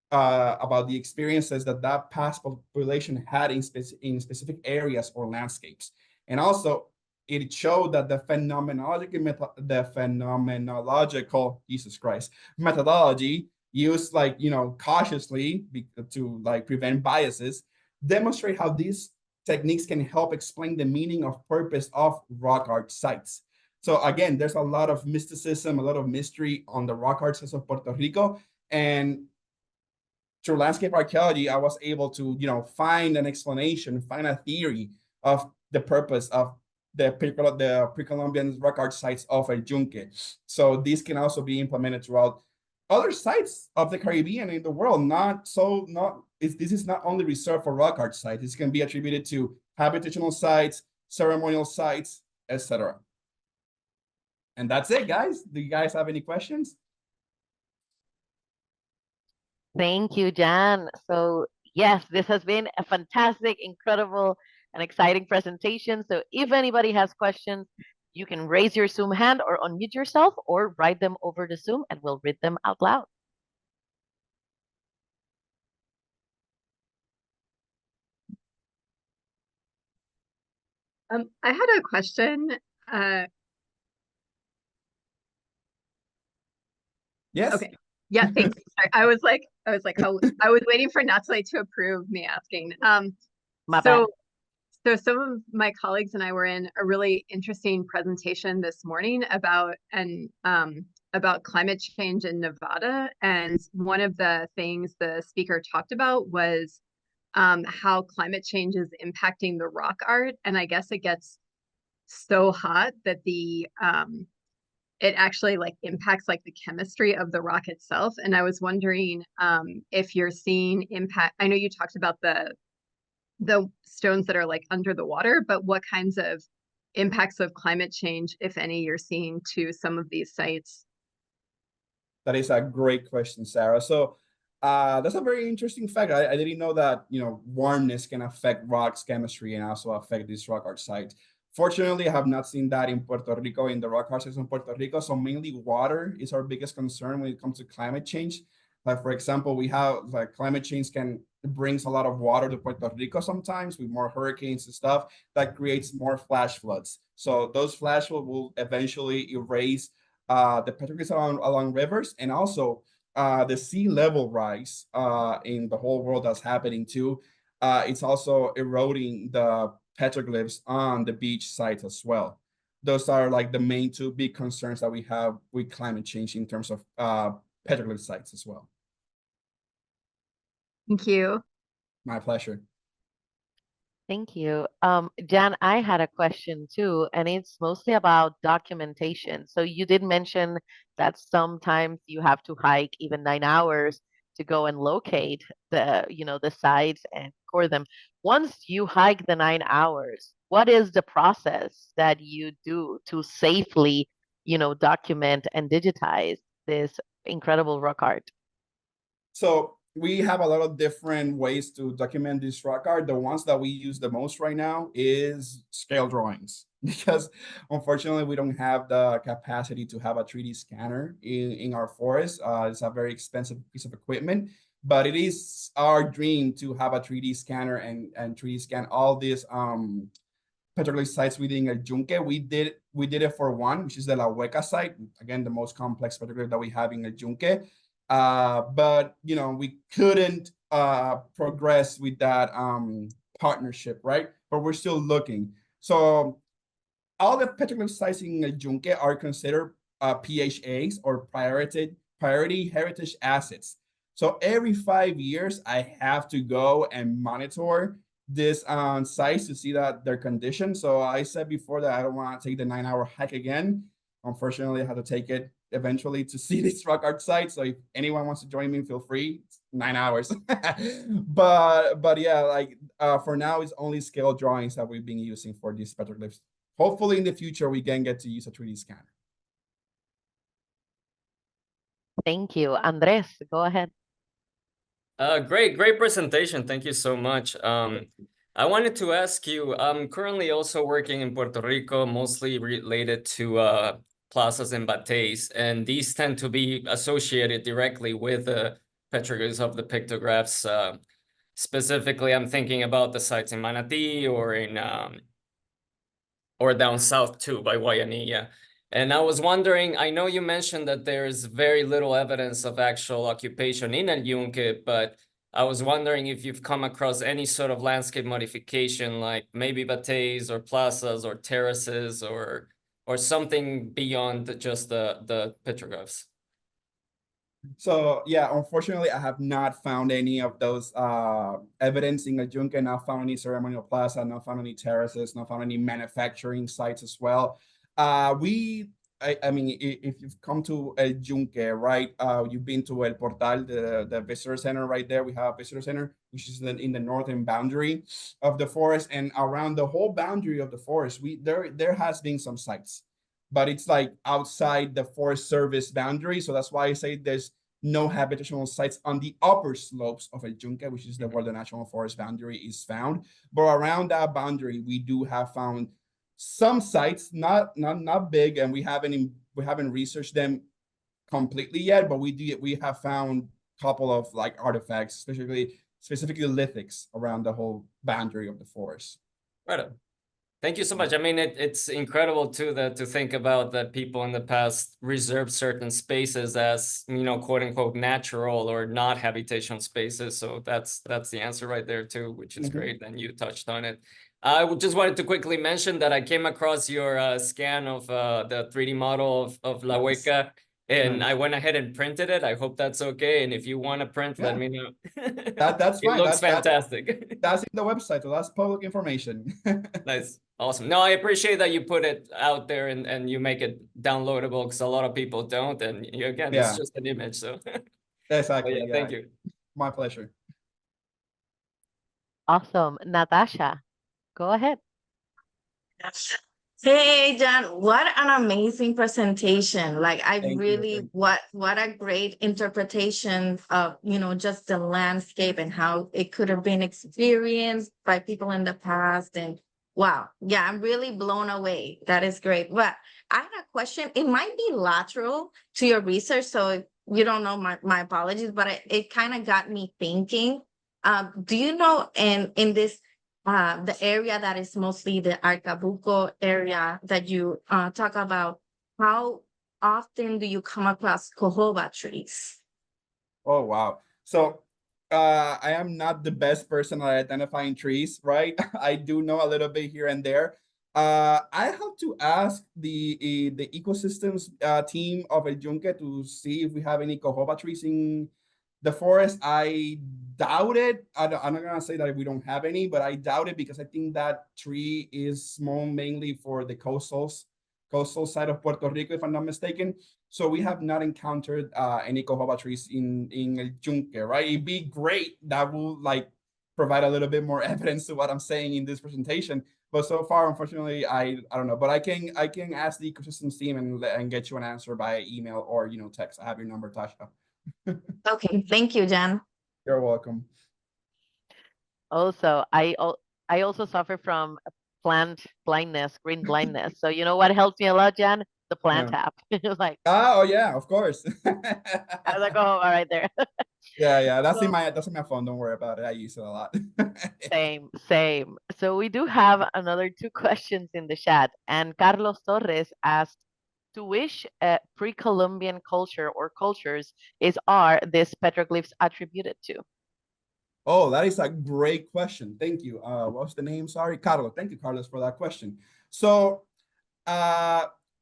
about the experiences that past population had in specific areas or landscapes. And also, it showed that the phenomenological, Jesus Christ, methodology used cautiously to prevent biases, demonstrate how these techniques can help explain the meaning of purpose of rock art sites. So again, there's a lot of mysticism, a lot of mystery on the rock art sites of Puerto Rico. And through landscape archaeology, I was able to, find an explanation, find a theory of the purpose of the pre-Columbian rock art sites of El Yunque. So these can also be implemented throughout other sites of the Caribbean and in the world. This is not only reserved for rock art sites. This can be attributed to habitational sites, ceremonial sites, etc. And that's it, guys. Do you guys have any questions? Thank you, Jan. So, yes, this has been a fantastic, incredible, and exciting presentation. So, if anybody has questions, you can raise your Zoom hand or unmute yourself or write them over the Zoom and we'll read them out loud. I had a question. Yes. Okay. Yeah, thanks. Sorry. I was like, I was waiting for Natalie to approve me asking. My bad. So some of my colleagues and I were in a really interesting presentation this morning about climate change in Nevada. And one of the things the speaker talked about was how climate change is impacting the rock art. And I guess it gets so hot that it actually like impacts like the chemistry of the rock itself. And I was wondering if you're seeing impact. I know you talked about the stones that are like under the water, but what kinds of impacts of climate change, if any, you're seeing to some of these sites? That is a great question, Sarah. So that's a very interesting fact. I didn't know that, warmness can affect rocks chemistry and also affect these rock art sites. Fortunately, I have not seen that in Puerto Rico, in the rock art sites in Puerto Rico. So mainly water is our biggest concern when it comes to climate change. Like, for example, we have like climate change brings a lot of water to Puerto Rico sometimes with more hurricanes and stuff that creates more flash floods. So those flash floods will eventually erase the petroglyphs along rivers, and also the sea level rise in the whole world that's happening too. It's also eroding the petroglyphs on the beach sites as well. Those are like the main two big concerns that we have with climate change in terms of petroglyph sites as well. Thank you. My pleasure. Thank you. Jan, I had a question too, and it's mostly about documentation. So you did mention that sometimes you have to hike even 9 hours to go and locate the sites and record them. Once you hike the 9 hours, what is the process that you do to safely, document and digitize this incredible rock art? So we have a lot of different ways to document this rock art. The ones that we use the most right now is scale drawings, because unfortunately we don't have the capacity to have a 3D scanner in our forest. It's a very expensive piece of equipment, but it is our dream to have a 3D scanner and 3D scan all these petroglyph sites within El Yunque. We did it for one, which is the La Hueca site. Again, the most complex petroglyph that we have in El Yunque. But we couldn't progress with that partnership, right? But we're still looking. So all the petroglyph sites in El Yunque are considered PHAs, or priority heritage assets. So every 5 years, I have to go and monitor this sites to see that their condition. So I said before that I don't want to take the 9-hour hike again. Unfortunately, I had to take it eventually to see this rock art site. So if anyone wants to join me, feel free. It's 9 hours. but yeah, like for now, it's only scale drawings that we've been using for these petroglyphs. Hopefully in the future, we can get to use a 3D scanner. Thank you. Andres, go ahead. Great presentation. Thank you so much. I wanted to ask you, I'm currently also working in Puerto Rico, mostly related to plazas and bateys, and these tend to be associated directly with the petroglyphs of the pictographs. Specifically, I'm thinking about the sites in Manatí or down south too by Guayanilla. And I was wondering, I know you mentioned that there's very little evidence of actual occupation in El Yunque, but I was wondering if you've come across any sort of landscape modification, like maybe bateys or plazas or terraces or something beyond just the petroglyphs. So yeah, unfortunately, I have not found any of those evidence in El Yunque. Not found any ceremonial plaza, not found any terraces, not found any manufacturing sites as well. I mean, if you've come to El Yunque, right, you've been to El Portal, the visitor center right there. We have a visitor center, which is in the northern boundary of the forest, and around the whole boundary of the forest, there has been some sites, but it's like outside the Forest Service boundary. So that's why I say there's no habitational sites on the upper slopes of El Yunque, which is where the National Forest boundary is found. But around that boundary, we do have found some sites, not big, and we haven't researched them completely yet, but we have found a couple of like artifacts, specifically lithics around the whole boundary of the forest. Right. Thank you so much. I mean, it's incredible too to think about that people in the past reserved certain spaces as, you know, quote unquote natural or not habitational spaces. So that's the answer right there too, which is great. And you touched on it. I just wanted to quickly mention that I came across your scan of the 3D model of La Hueca, and I went ahead and printed it. I hope that's okay. And if you want to print, let me know. That's It fine. looks fantastic. That's in the website, so that's public information. Nice. Awesome. No, I appreciate that you put it out there and you make it downloadable, because a lot of people don't. And again, it's just an image. So Exactly. yeah, thank you. My pleasure. Awesome. Natasha, go ahead. Hey, John, what an amazing presentation. Like I Thank really, you. what a great interpretation of, you know, just the landscape and how it could have been experienced by people in the past. And wow, yeah, I'm really blown away. That is great. But I had a question. It might be lateral to your research, so if you don't know, my apologies, but it kind of got me thinking. Do you know in this the area that is mostly the Arcabuco area that you talk about, how often do you come across cojoba trees? Oh, wow. So I am not the best person at identifying trees, right? I do know a little bit here and there. I have to ask the ecosystems team of El Yunque to see if we have any cojoba trees in the forest. I doubt it. I'm not gonna say that we don't have any, but I doubt it because I think that tree is small mainly for the coastal side of Puerto Rico, if I'm not mistaken. So we have not encountered any cojoba trees in El Yunque, right? It'd be great. That will like provide a little bit more evidence to what I'm saying in this presentation. But so far, unfortunately, I don't know. But I can ask the ecosystems team and get you an answer by email or text. I have your number, Tasha. Okay, thank you, Jan. You're welcome. Also, I also suffer from plant blindness, green blindness. So you know what helps me a lot, Jan? The plant app. Like, oh yeah, of course. I was like, oh, right there. Yeah. That's in So, my phone. Don't worry about it. I use it a lot. same. So we do have another two questions in the chat, and Carlos Torres asked, to which pre-Columbian culture or cultures are these petroglyphs attributed to? Oh, that is a great question. Thank you. What's the name? Sorry, Carlos. Thank you, Carlos, for that question. So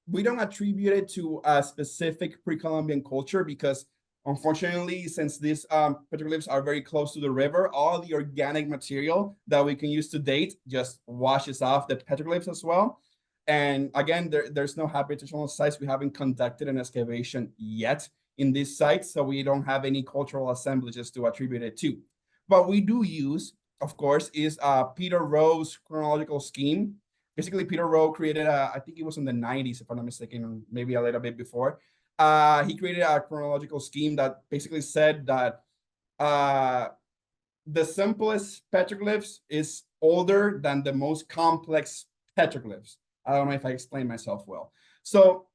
we don't attribute it to a specific pre-Columbian culture because unfortunately, since these petroglyphs are very close to the river, all the organic material that we can use to date just washes off the petroglyphs as well. And again, there's no habitational sites. We haven't conducted an excavation yet in these sites, so we don't have any cultural assemblages to attribute it to. But we do use, of course, is Peter Rowe's chronological scheme. Basically, Peter Rowe created I think it was in the 90s, if I'm not mistaken, maybe a little bit before. He created a chronological scheme that basically said that the simplest petroglyphs is older than the most complex petroglyphs. I don't know if I explained myself well. So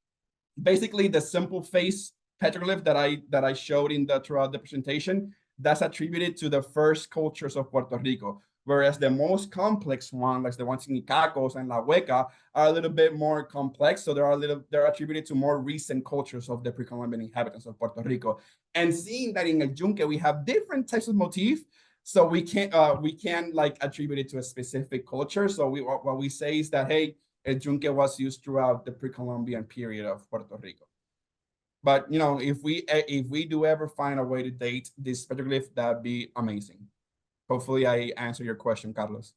basically, the simple face petroglyph that I showed throughout the presentation, that's attributed to the first cultures of Puerto Rico. Whereas the most complex one, like the ones in Icacos and La Hueca, are a little bit more complex. So they're attributed to more recent cultures of the pre-Columbian inhabitants of Puerto Rico. And seeing that in El Yunque, we have different types of motif, so we can't like attribute it to a specific culture. So what we say is that, hey, El Yunque was used throughout the pre-Columbian period of Puerto Rico. But if we do ever find a way to date this petroglyph, that'd be amazing. Hopefully I answer your question, Carlos.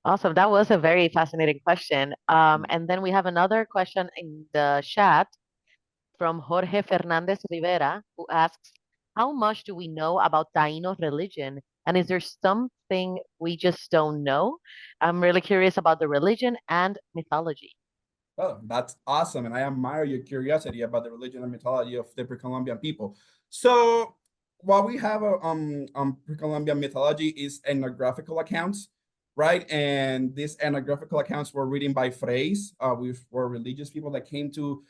Awesome. That was a very fascinating question. And then we have another question in the chat from Jorge Fernandez Rivera, who asks, how much do we know about Taino religion? And is there something we just don't know? I'm really curious about the religion and mythology. Oh, that's awesome. And I admire your curiosity about the religion and mythology of the pre-Columbian people. So what we have pre-Columbian mythology is ethnographical accounts, right? And these ethnographical accounts were written by Freys, which were religious people that came to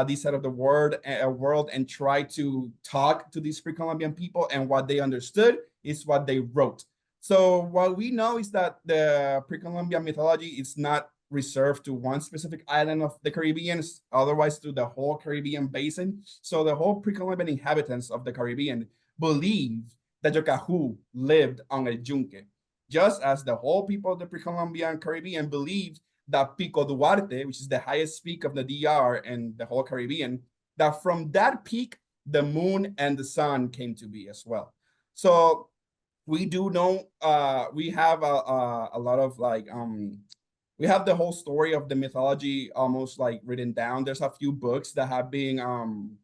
this side of the world and tried to talk to these pre-Columbian people, and what they understood is what they wrote. So what we know is that the pre-Columbian mythology is not reserved to one specific island of the Caribbean, otherwise to the whole Caribbean basin. So the whole pre-Columbian inhabitants of the Caribbean believe that Yocahu lived on El Yunque, just as the whole people of the pre-Columbian Caribbean believed that Pico Duarte, which is the highest peak of the DR and the whole Caribbean, that from that peak, the moon and the sun came to be as well. So we do know, we have a lot of like, we have the whole story of the mythology almost like written down. There's a few books that have been out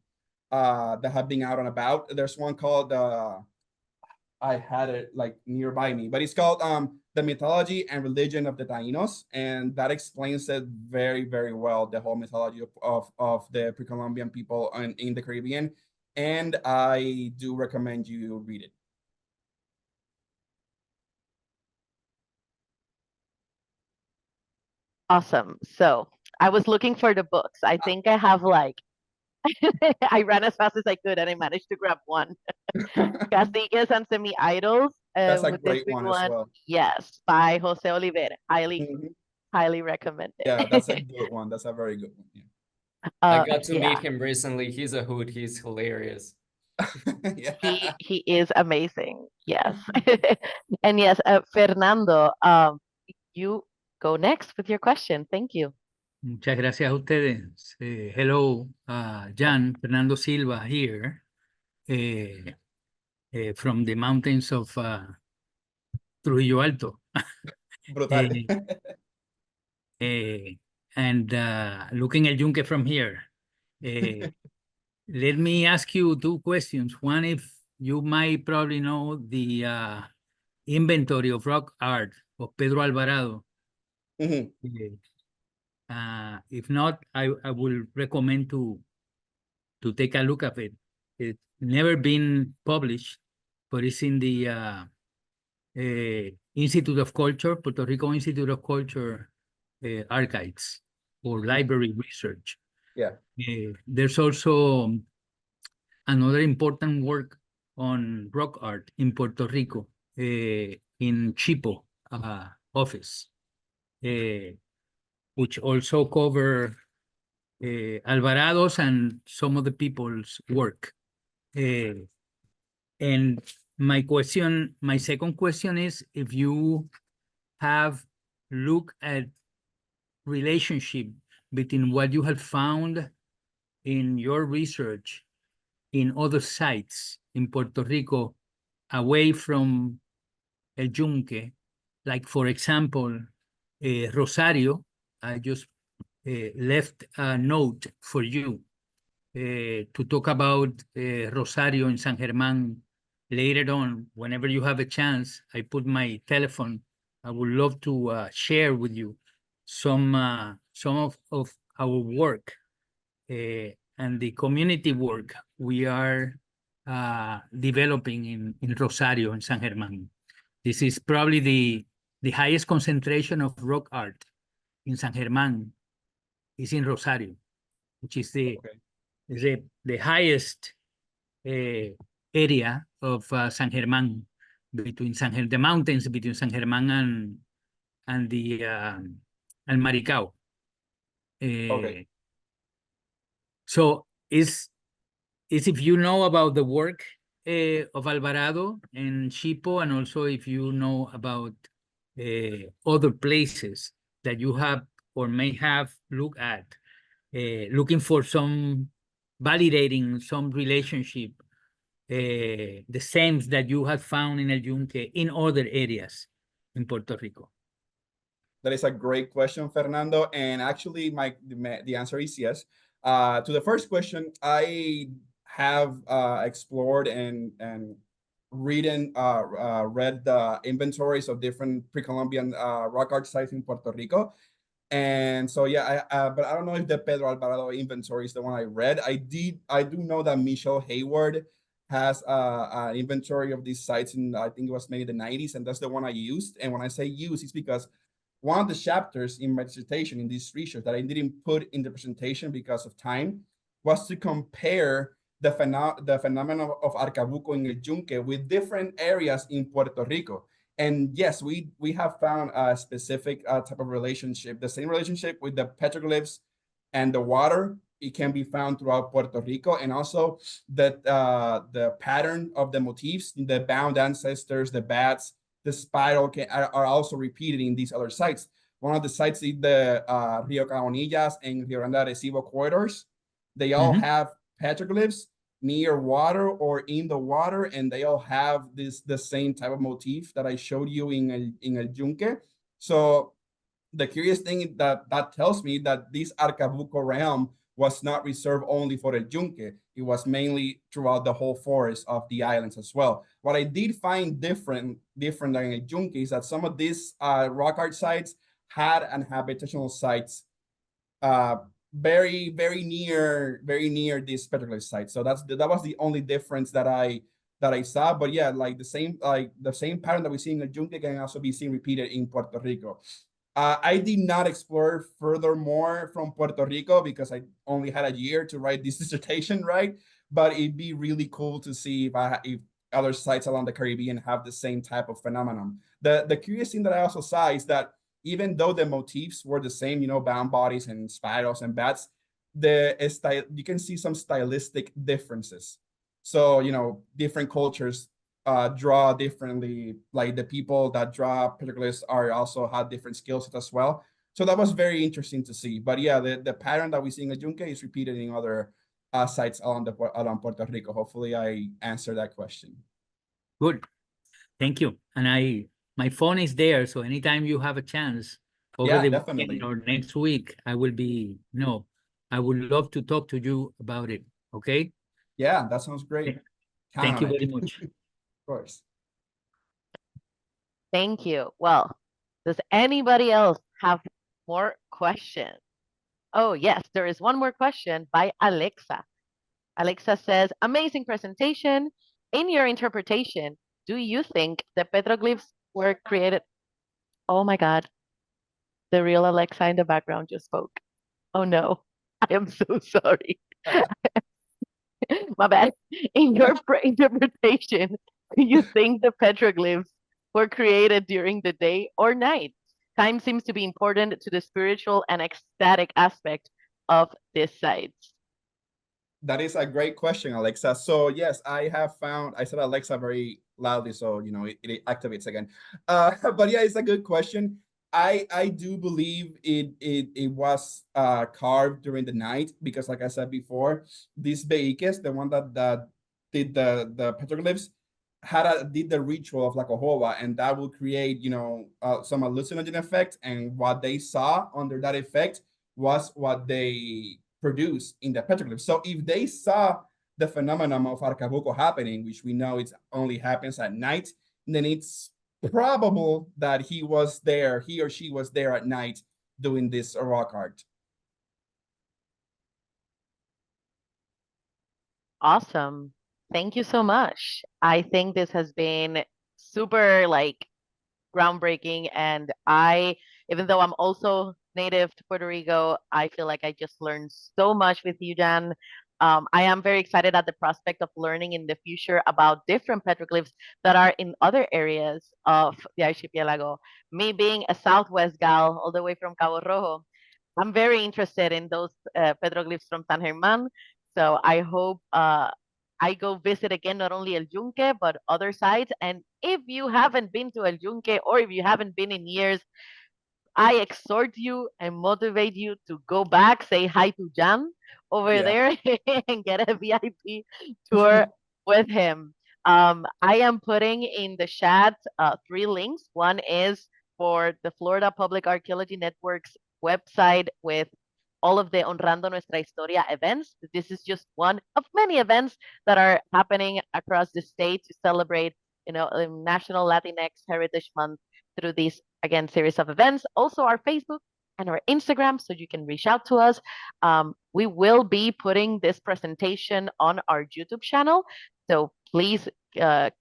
and about. There's one called, I had it like nearby me, but it's called The Mythology and Religion of the Taínos, and that explains it very, very well, the whole mythology of the pre-Columbian people in the Caribbean, and I do recommend you read it. Awesome. So I was looking for the books. I think I have like, I ran as fast as I could and I managed to grab one. Caciques and Semi-Idols. That's a With this great big one as well. Yes, by Jose Oliver. Highly, Mhm. highly recommend it. Yeah, that's a good one. That's a very good one. Yeah. I got to Yeah, meet him recently. He's a hoot. He's hilarious. Yeah. he is amazing. Yes. And yes, Fernando, you go next with your question. Thank you. Muchas gracias a ustedes. Hello, Jan, Fernando Silva here from the mountains of Trujillo Alto. Brutal. And looking at Yunque from here. Let me ask you two questions. One, if you might probably know the inventory of rock art of Pedro Alvarado. Mhm. If not, I will recommend to take a look at it. It's never been published, but it's in the Institute of Culture, Puerto Rico Institute of Culture archives or library research. Yeah. There's also another important work on rock art in Puerto Rico, in Chipo office, which also cover Alvarado's and some of the people's work. And my second question is if you have looked at relationship between what you have found in your research in other sites in Puerto Rico away from El Yunque, like for example, Rosario. I just left a note for you to talk about Rosario in San Germán later on. Whenever you have a chance, I put my telephone. I would love to share with you some of our work and the community work we are developing in Rosario and San Germán. This is probably the highest concentration of rock art in San Germán is in Rosario, which is the highest area of San Germán, between the mountains between San Germán and the and Maricao. So is if you know about the work of Alvarado and Chipo, and also if you know about other places that you have or may have looked at, looking for some validating some relationship, the same that you have found in El Yunque in other areas in Puerto Rico. That is a great question, Fernando. And actually, the answer is yes. To the first question, I have explored and read the inventories of different pre-Columbian rock art sites in Puerto Rico. And so, yeah, but I don't know if the Pedro Alvarado inventory is the one I read. I do know that Michelle Hayward has an inventory of these sites, and I think it was made in the 90s, and that's the one I used. And when I say use, it's because one of the chapters in my dissertation in this research that I didn't put in the presentation because of time was to compare the phenomenon of Arcabuco in El Yunque with different areas in Puerto Rico. And yes, we have found a specific type of relationship, the same relationship with the petroglyphs and the water. It can be found throughout Puerto Rico, and also the pattern of the motifs, the bound ancestors, the bats, the spiral are also repeated in these other sites. One of the sites is the Rio Caonillas and Rio Grande Arecibo corridors. They all have petroglyphs near water or in the water, and they all have the same type of motif that I showed you in El Yunque. So the curious thing that tells me that this Arcabuco realm was not reserved only for El Yunque. It was mainly throughout the whole forest of the islands as well. What I did find different than El Yunque is that some of these rock art sites had an habitational sites very near this petroglyph site. So that was the only difference that I saw. But yeah, like the same pattern that we see in El Yunque can also be seen repeated in Puerto Rico. I did not explore furthermore from Puerto Rico because I only had a year to write this dissertation, right? But it'd be really cool to see if other sites along the Caribbean have the same type of phenomenon. The curious thing that I also saw is that even though the motifs were the same, bound bodies and spirals and bats, you can see some stylistic differences. So, different cultures draw differently. Like the people that draw petroglyphs also have different skill sets as well. So that was very interesting to see. But yeah, the pattern that we see in the Yunque is repeated in other sites along Puerto Rico. Hopefully I answered that question. Good. Thank you. And my phone is there, so anytime you have a chance over the definitely. weekend or next week, I would love to talk to you about it. Okay? Yeah, that sounds great. Thank you very much. Of course. Thank you. Well, does anybody else have more questions? Oh, yes, there is one more question by Alexa. Alexa says, amazing presentation. In your interpretation, do you think the petroglyphs were created? Oh my God, the real Alexa in the background just spoke. Oh no, I am so sorry. My bad. In your interpretation, do you think the petroglyphs were created during the day or night? Time seems to be important to the spiritual and ecstatic aspect of these sites. That is a great question, Alexa. So yes, I said Alexa very loudly, so it activates again. But yeah, it's a good question. I do believe it was carved during the night because, like I said before, this Beikes, the one that did the petroglyphs, did the ritual of La Cojoba, and that will create some hallucinogen effect, and what they saw under that effect was what they produced in the petroglyphs. So if they saw the phenomenon of Arcabuco happening, which we know it only happens at night, then it's probable that he or she was there at night doing this rock art. Awesome. Thank you so much. I think this has been super groundbreaking, and even though I'm also native to Puerto Rico, I feel like I just learned so much with you, Jan. I am very excited at the prospect of learning in the future about different petroglyphs that are in other areas of the archipelago. Me being a Southwest gal all the way from Cabo Rojo, I'm very interested in those petroglyphs from San Germán. So I hope I go visit again, not only El Yunque, but other sites. And if you haven't been to El Yunque, or if you haven't been in years, I exhort you and motivate you to go back, say hi to Jan over there and get a VIP tour with him. I am putting in the chat 3 links. One is for the Florida Public Archaeology Network's website with all of the Honrando Nuestra Historia events. This is just one of many events that are happening across the state to celebrate, National Latinx Heritage Month through these, again, series of events. Also our Facebook and our Instagram, so you can reach out to us. We will be putting this presentation on our YouTube channel. So please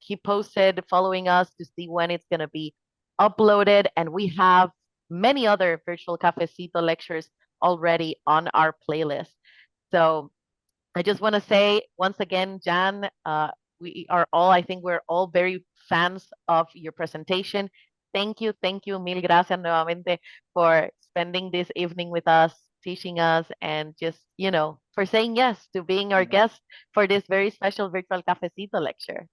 keep posted, following us to see when it's going to be uploaded. And we have many other virtual Cafecito lectures already on our playlist. So I just want to say once again, Jan, I think we're all very fans of your presentation. Thank you, mil gracias nuevamente for spending this evening with us, teaching us, and just, for saying yes to being our guest for this very special virtual Cafecito lecture.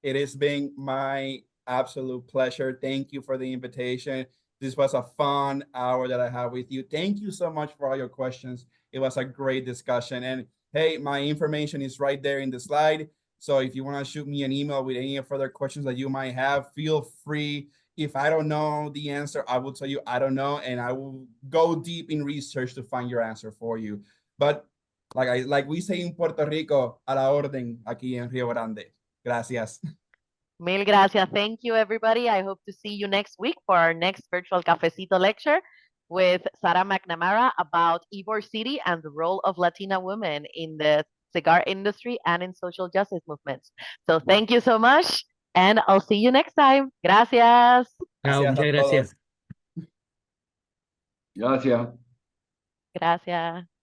It has been my absolute pleasure. Thank you for the invitation. This was a fun hour that I had with you. Thank you so much for all your questions. It was a great discussion. And hey, my information is right there in the slide. So if you want to shoot me an email with any further questions that you might have, feel free. If I don't know the answer, I will tell you I don't know, and I will go deep in research to find your answer for you. But like we say in Puerto Rico, a la orden aquí en Rio Grande. Gracias. Mil gracias. Thank you, everybody. I hope to see you next week for our next virtual Cafecito lecture with Sarah McNamara about Ybor City and the role of Latina women in the cigar industry and in social justice movements. So thank you so much, and I'll see you next time. Gracias. Chao, muchas gracias. Gracias. Gracias.